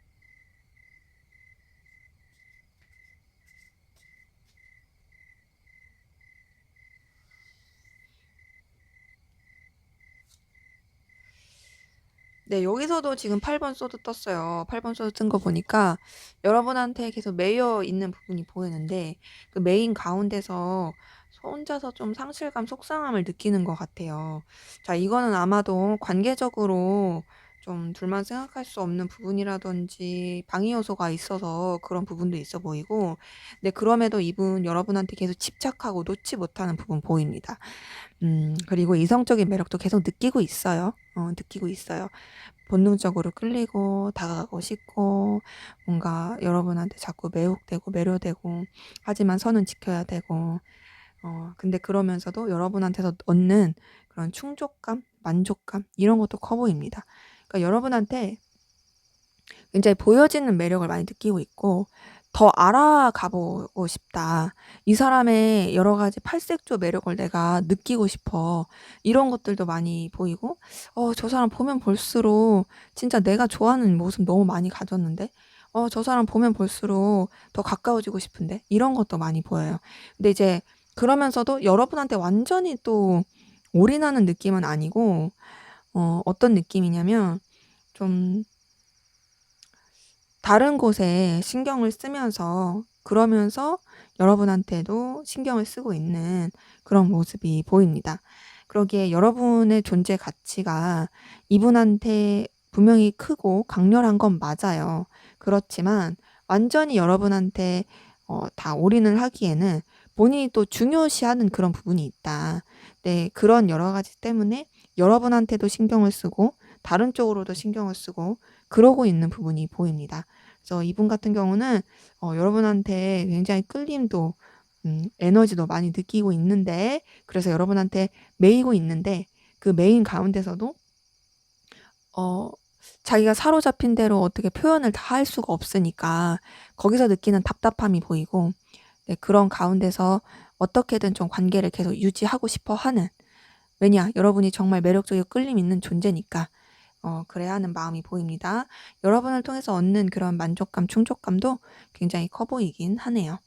[SPEAKER 1] 네, 여기서도 지금 8번 소드 떴어요. 8번 소드 뜬 거 보니까 여러분한테 계속 매여 있는 부분이 보이는데 그 메인 가운데서 혼자서 좀 상실감, 속상함을 느끼는 것 같아요. 자, 이거는 아마도 관계적으로 좀 둘만 생각할 수 없는 부분이라든지 방해 요소가 있어서 그런 부분도 있어 보이고, 근데 그럼에도 이분 여러분한테 계속 집착하고 놓지 못하는 부분 보입니다. 그리고 이성적인 매력도 계속 느끼고 있어요. 느끼고 있어요. 본능적으로 끌리고 다가가고 싶고 뭔가 여러분한테 자꾸 매혹되고 매료되고, 하지만 선은 지켜야 되고, 근데 그러면서도 여러분한테서 얻는 그런 충족감, 만족감 이런 것도 커 보입니다. 그러니까 여러분한테 굉장히 보여지는 매력을 많이 느끼고 있고 더 알아가 보고 싶다. 이 사람의 여러 가지 팔색조 매력을 내가 느끼고 싶어. 이런 것들도 많이 보이고, 저 사람 보면 볼수록 진짜 내가 좋아하는 모습 너무 많이 가졌는데, 저 사람 보면 볼수록 더 가까워지고 싶은데, 이런 것도 많이 보여요. 근데 이제 그러면서도 여러분한테 완전히 또 올인하는 느낌은 아니고, 어떤 느낌이냐면 좀 다른 곳에 신경을 쓰면서, 그러면서 여러분한테도 신경을 쓰고 있는 그런 모습이 보입니다. 그러기에 여러분의 존재 가치가 이분한테 분명히 크고 강렬한 건 맞아요. 그렇지만 완전히 여러분한테 다 올인을 하기에는 본인이 또 중요시하는 그런 부분이 있다. 네, 그런 여러 가지 때문에 여러분한테도 신경을 쓰고 다른 쪽으로도 신경을 쓰고 그러고 있는 부분이 보입니다. 그래서 이분 같은 경우는 여러분한테 굉장히 끌림도 에너지도 많이 느끼고 있는데, 그래서 여러분한테 매이고 있는데 그 메인 가운데서도 자기가 사로잡힌 대로 어떻게 표현을 다 할 수가 없으니까 거기서 느끼는 답답함이 보이고, 네, 그런 가운데서 어떻게든 좀 관계를 계속 유지하고 싶어 하는, 왜냐, 여러분이 정말 매력적이고 끌림 있는 존재니까 그래야 하는 마음이 보입니다. 여러분을 통해서 얻는 그런 만족감, 충족감도 굉장히 커 보이긴 하네요.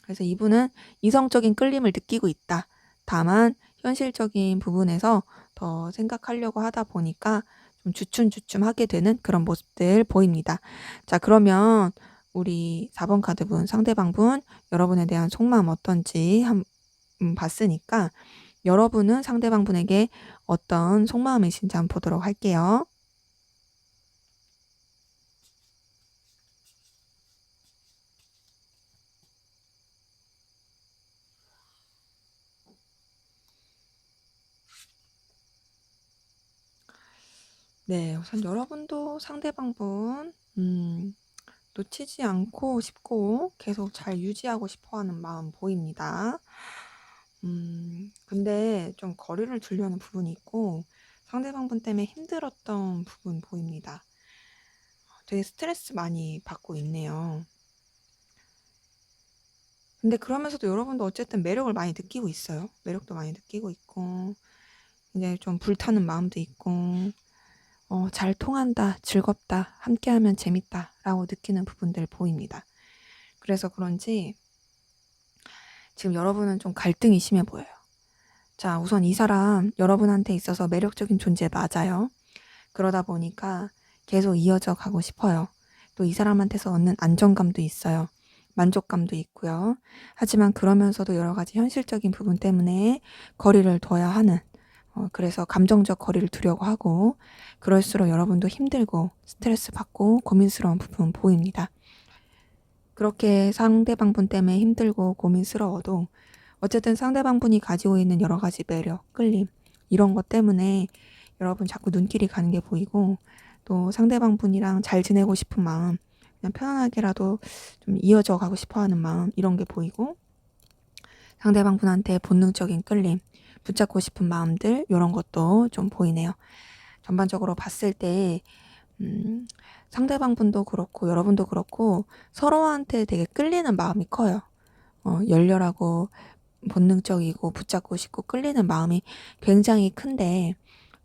[SPEAKER 1] 그래서 이분은 이성적인 끌림을 느끼고 있다. 다만 현실적인 부분에서 더 생각하려고 하다 보니까 좀 주춤주춤하게 되는 그런 모습들 보입니다. 자, 그러면 우리 4번 카드분, 상대방분, 여러분에 대한 속마음 어떤지 봤으니까 여러분은 상대방분에게 어떤 속마음이신지 한번 보도록 할게요. 네, 우선 여러분도 상대방분 놓치지 않고 싶고 계속 잘 유지하고 싶어하는 마음 보입니다. 근데 좀 거리를 두려는 부분이 있고 상대방분 때문에 힘들었던 부분 보입니다. 되게 스트레스 많이 받고 있네요. 근데 그러면서도 여러분도 어쨌든 매력을 많이 느끼고 있어요. 매력도 많이 느끼고 있고 이제 좀 불타는 마음도 있고 잘 통한다, 즐겁다, 함께하면 재밌다 라고 느끼는 부분들 보입니다. 그래서 그런지 지금 여러분은 좀 갈등이 심해 보여요. 자, 우선 이 사람 여러분한테 있어서 매력적인 존재 맞아요. 그러다 보니까 계속 이어져 가고 싶어요. 또 이 사람한테서 얻는 안정감도 있어요. 만족감도 있고요. 하지만 그러면서도 여러 가지 현실적인 부분 때문에 거리를 둬야 하는 그래서 감정적 거리를 두려고 하고 그럴수록 여러분도 힘들고 스트레스 받고 고민스러운 부분 보입니다. 그렇게 상대방분 때문에 힘들고 고민스러워도 어쨌든 상대방분이 가지고 있는 여러 가지 매력, 끌림 이런 것 때문에 여러분 자꾸 눈길이 가는 게 보이고 또 상대방분이랑 잘 지내고 싶은 마음 그냥 편안하게라도 좀 이어져 가고 싶어하는 마음 이런 게 보이고 상대방분한테 본능적인 끌림 붙잡고 싶은 마음들 이런 것도 좀 보이네요. 전반적으로 봤을 때 상대방분도 그렇고 여러분도 그렇고 서로한테 되게 끌리는 마음이 커요. 열렬하고 본능적이고 붙잡고 싶고 끌리는 마음이 굉장히 큰데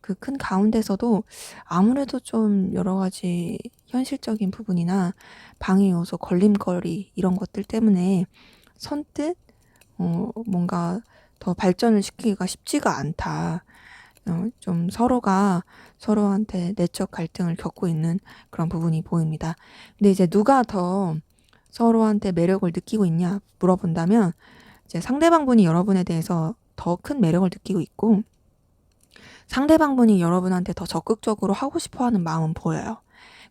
[SPEAKER 1] 그 큰 가운데서도 아무래도 좀 여러 가지 현실적인 부분이나 방해 요소, 걸림걸이 이런 것들 때문에 선뜻 뭔가 더 발전을 시키기가 쉽지가 않다. 좀 서로가 서로한테 내적 갈등을 겪고 있는 그런 부분이 보입니다. 근데 이제 누가 더 서로한테 매력을 느끼고 있냐 물어본다면 이제 상대방분이 여러분에 대해서 더 큰 매력을 느끼고 있고 상대방분이 여러분한테 더 적극적으로 하고 싶어하는 마음은 보여요.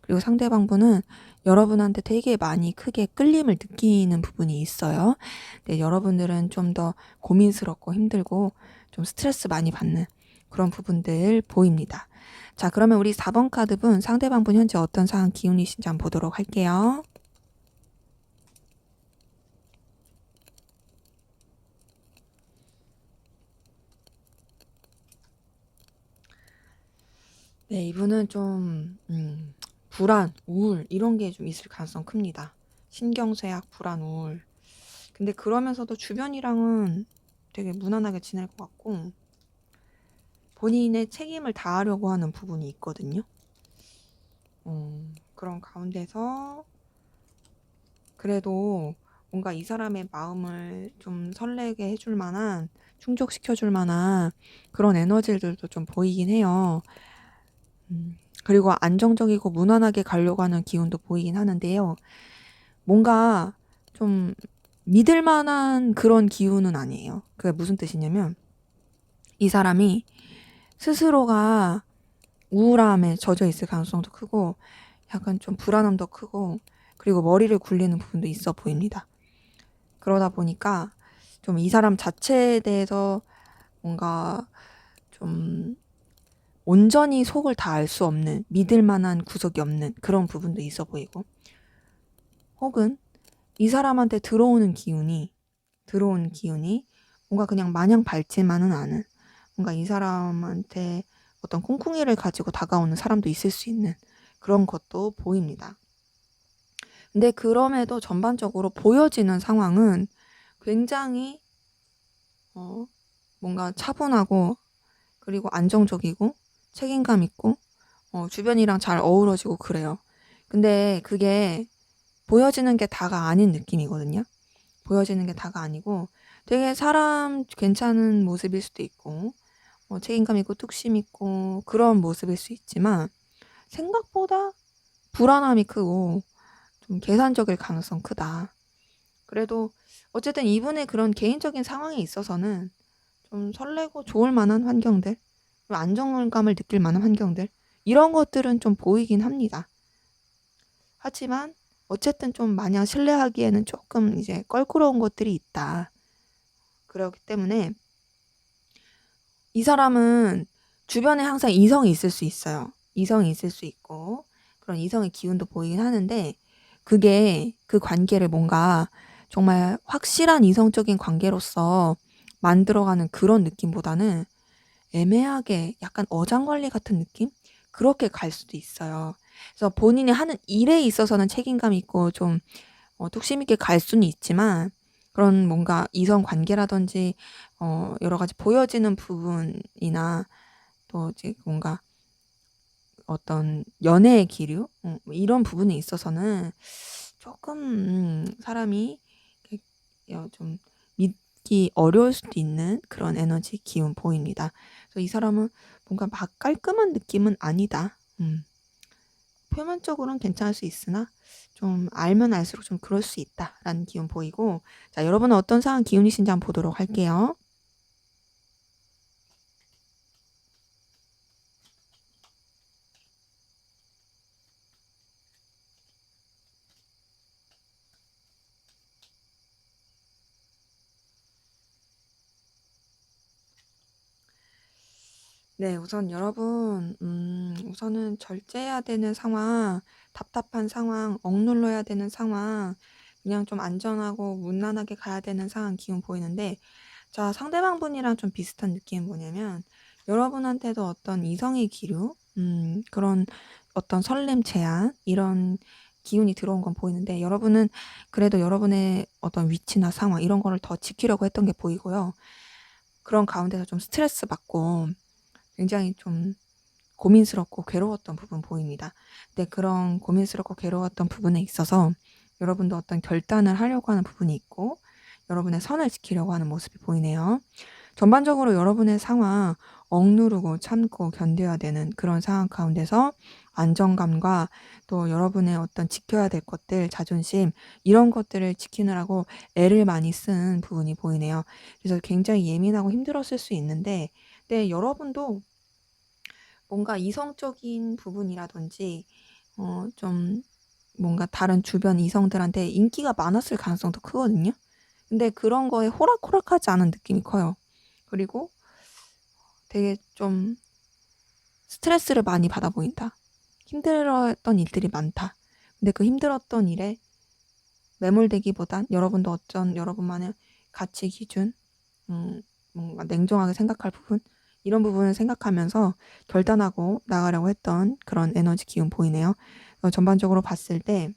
[SPEAKER 1] 그리고 상대방분은 여러분한테 되게 많이 크게 끌림을 느끼는 부분이 있어요. 근데 여러분들은 좀 더 고민스럽고 힘들고 좀 스트레스 많이 받는 그런 부분들 보입니다. 자, 그러면 우리 4번 카드분 상대방분 현재 어떤 상황 기운이신지 한번 보도록 할게요. 네, 이분은 좀 불안, 우울 이런 게 좀 있을 가능성 큽니다. 신경쇠약, 불안, 우울. 근데 그러면서도 주변이랑은 되게 무난하게 지낼 것 같고 본인의 책임을 다하려고 하는 부분이 있거든요. 그런 가운데서 그래도 뭔가 이 사람의 마음을 좀 설레게 해줄 만한 충족시켜줄 만한 그런 에너지들도 좀 보이긴 해요. 그리고 안정적이고 무난하게 가려고 하는 기운도 보이긴 하는데요. 뭔가 좀 믿을 만한 그런 기운은 아니에요. 그게 무슨 뜻이냐면 이 사람이 스스로가 우울함에 젖어 있을 가능성도 크고 약간 좀 불안함도 크고 그리고 머리를 굴리는 부분도 있어 보입니다. 그러다 보니까 좀 이 사람 자체에 대해서 뭔가 좀 온전히 속을 다 알 수 없는 믿을 만한 구석이 없는 그런 부분도 있어 보이고 혹은 이 사람한테 들어오는 기운이 뭔가 그냥 마냥 밝지만은 않은 뭔가 이 사람한테 어떤 콩콩이를 가지고 다가오는 사람도 있을 수 있는 그런 것도 보입니다. 근데 그럼에도 전반적으로 보여지는 상황은 굉장히 뭔가 차분하고 그리고 안정적이고 책임감 있고 주변이랑 잘 어우러지고 그래요. 근데 그게 보여지는 게 다가 아닌 느낌이거든요. 보여지는 게 다가 아니고 되게 사람 괜찮은 모습일 수도 있고 책임감 있고 뚝심 있고 그런 모습일 수 있지만 생각보다 불안함이 크고 좀 계산적일 가능성 크다. 그래도 어쨌든 이분의 그런 개인적인 상황에 있어서는 좀 설레고 좋을 만한 환경들, 좀 안정감을 느낄 만한 환경들, 이런 것들은 좀 보이긴 합니다. 하지만 어쨌든 좀 마냥 신뢰하기에는 조금 이제 껄끄러운 것들이 있다. 그렇기 때문에 이 사람은 주변에 항상 이성이 있을 수 있어요. 이성이 있을 수 있고 그런 이성의 기운도 보이긴 하는데 그게 그 관계를 뭔가 정말 확실한 이성적인 관계로서 만들어가는 그런 느낌보다는 애매하게 약간 어장관리 같은 느낌? 그렇게 갈 수도 있어요. 그래서 본인이 하는 일에 있어서는 책임감 있고 좀 뚝심 있게 갈 수는 있지만 그런 뭔가 이성 관계라든지 여러 가지 보여지는 부분이나 또 이제 뭔가 어떤 연애의 기류 뭐 이런 부분에 있어서는 조금 사람이 좀 믿기 어려울 수도 있는 그런 에너지 기운 보입니다. 그래서 이 사람은 뭔가 막 깔끔한 느낌은 아니다. 표면적으로는 괜찮을 수 있으나 좀 알면 알수록 좀 그럴 수 있다라는 기운 보이고 자 여러분은 어떤 상황 기운이신지 한번 보도록 할게요. 네 우선 여러분 우선은 절제해야 되는 상황, 답답한 상황, 억눌러야 되는 상황, 그냥 좀 안전하고 문란하게 가야 되는 상황 기운 보이는데 자 상대방 분이랑 좀 비슷한 느낌은 뭐냐면 여러분한테도 어떤 이성의 기류 그런 어떤 설렘 제한 이런 기운이 들어온 건 보이는데 여러분은 그래도 여러분의 어떤 위치나 상황 이런 거를 더 지키려고 했던 게 보이고요. 그런 가운데서 좀 스트레스 받고 굉장히 좀 고민스럽고 괴로웠던 부분 보입니다. 근데 그런 고민스럽고 괴로웠던 부분에 있어서 여러분도 어떤 결단을 하려고 하는 부분이 있고 여러분의 선을 지키려고 하는 모습이 보이네요. 전반적으로 여러분의 상황 억누르고 참고 견뎌야 되는 그런 상황 가운데서 안정감과 또 여러분의 어떤 지켜야 될 것들, 자존심 이런 것들을 지키느라고 애를 많이 쓴 부분이 보이네요. 그래서 굉장히 예민하고 힘들었을 수 있는데 네, 여러분도 뭔가 이성적인 부분이라든지 좀 뭔가 다른 주변 이성들한테 인기가 많았을 가능성도 크거든요. 근데 그런 거에 호락호락하지 않은 느낌이 커요. 그리고 되게 좀 스트레스를 많이 받아 보인다. 힘들었던 일들이 많다. 근데 그 힘들었던 일에 매몰되기보단 여러분도 어쩐 여러분만의 가치 기준, 뭔가 냉정하게 생각할 부분, 이런 부분을 생각하면서 결단하고 나가려고 했던 그런 에너지 기운 보이네요. 전반적으로 봤을 때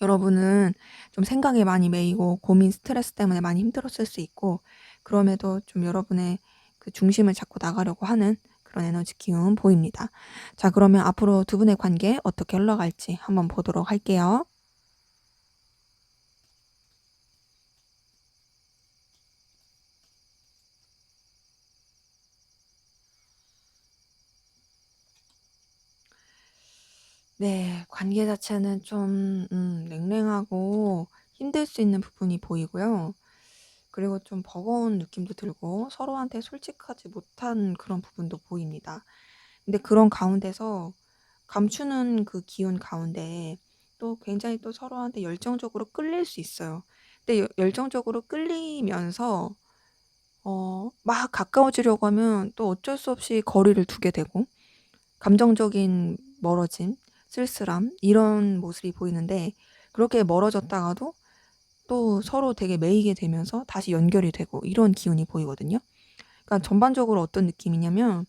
[SPEAKER 1] 여러분은 좀 생각에 많이 매이고 고민, 스트레스 때문에 많이 힘들었을 수 있고 그럼에도 좀 여러분의 그 중심을 잡고 나가려고 하는 그런 에너지 기운 보입니다. 자, 그러면 앞으로 두 분의 관계 어떻게 흘러갈지 한번 보도록 할게요. 네. 관계 자체는 좀 냉랭하고 힘들 수 있는 부분이 보이고요. 그리고 좀 버거운 느낌도 들고 서로한테 솔직하지 못한 그런 부분도 보입니다. 근데 그런 가운데서 감추는 그 기운 가운데 또 굉장히 또 서로한테 열정적으로 끌릴 수 있어요. 근데 열정적으로 끌리면서 막 가까워지려고 하면 또 어쩔 수 없이 거리를 두게 되고 감정적인 멀어짐, 쓸쓸함 이런 모습이 보이는데 그렇게 멀어졌다가도 또 서로 되게 매이게 되면서 다시 연결이 되고 이런 기운이 보이거든요. 그러니까 전반적으로 어떤 느낌이냐면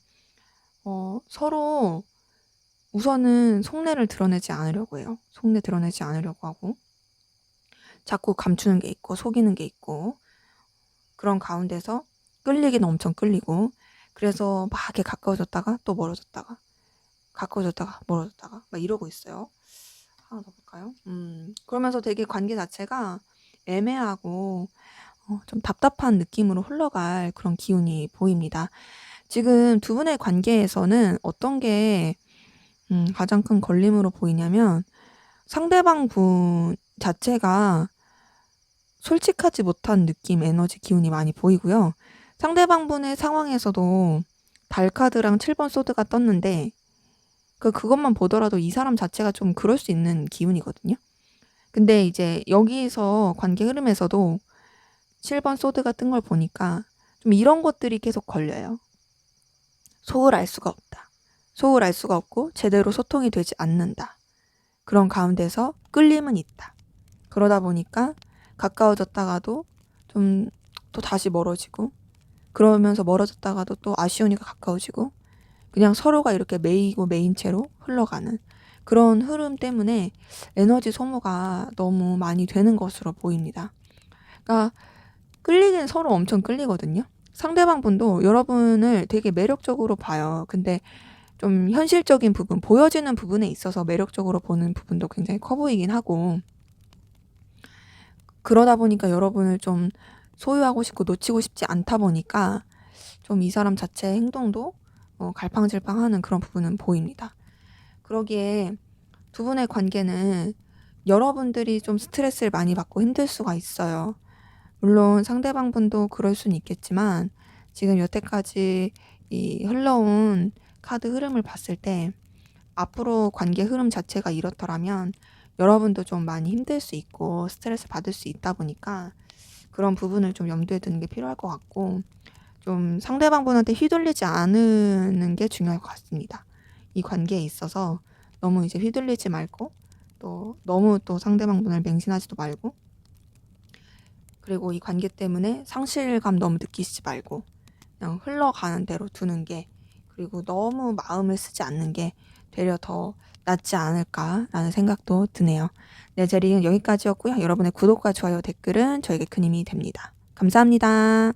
[SPEAKER 1] 서로 우선은 속내를 드러내지 않으려고 해요. 속내 드러내지 않으려고 하고 자꾸 감추는 게 있고 속이는 게 있고 그런 가운데서 끌리긴 엄청 끌리고 그래서 막 이렇게 가까워졌다가 또 멀어졌다가 가까워졌다가 멀어졌다가 막 이러고 있어요. 하나 더 볼까요? 그러면서 되게 관계 자체가 애매하고 좀 답답한 느낌으로 흘러갈 그런 기운이 보입니다. 지금 두 분의 관계에서는 어떤 게 가장 큰 걸림으로 보이냐면 상대방 분 자체가 솔직하지 못한 느낌, 에너지, 기운이 많이 보이고요. 상대방 분의 상황에서도 달카드랑 7번 소드가 떴는데 그것만 보더라도 이 사람 자체가 좀 그럴 수 있는 기운이거든요. 근데 이제 여기서 관계 흐름에서도 7번 소드가 뜬 걸 보니까 좀 이런 것들이 계속 걸려요. 속을 알 수가 없다. 속을 알 수가 없고 제대로 소통이 되지 않는다. 그런 가운데서 끌림은 있다. 그러다 보니까 가까워졌다가도 좀 또 다시 멀어지고, 그러면서 멀어졌다가도 또 아쉬우니까 가까워지고, 그냥 서로가 이렇게 매이고 매인 채로 흘러가는 그런 흐름 때문에 에너지 소모가 너무 많이 되는 것으로 보입니다. 그러니까 끌리긴 서로 엄청 끌리거든요. 상대방 분도 여러분을 되게 매력적으로 봐요. 근데 좀 현실적인 부분, 보여지는 부분에 있어서 매력적으로 보는 부분도 굉장히 커 보이긴 하고, 그러다 보니까 여러분을 좀 소유하고 싶고 놓치고 싶지 않다 보니까 좀 이 사람 자체의 행동도 갈팡질팡하는 그런 부분은 보입니다. 그러기에 두 분의 관계는 여러분들이 좀 스트레스를 많이 받고 힘들 수가 있어요. 물론 상대방 분도 그럴 수는 있겠지만 지금 여태까지 이 흘러온 카드 흐름을 봤을 때 앞으로 관계 흐름 자체가 이렇더라면 여러분도 좀 많이 힘들 수 있고 스트레스 받을 수 있다 보니까 그런 부분을 좀 염두에 두는 게 필요할 것 같고, 좀 상대방 분한테 휘둘리지 않는 게 중요할 것 같습니다. 이 관계에 있어서 너무 이제 휘둘리지 말고, 또 너무 또 상대방 분을 맹신하지도 말고, 그리고 이 관계 때문에 상실감 너무 느끼시지 말고 그냥 흘러가는 대로 두는 게, 그리고 너무 마음을 쓰지 않는 게 되려 더 낫지 않을까라는 생각도 드네요. 네, 제 리딩은 여기까지였고요. 여러분의 구독과 좋아요, 댓글은 저에게 큰 힘이 됩니다. 감사합니다.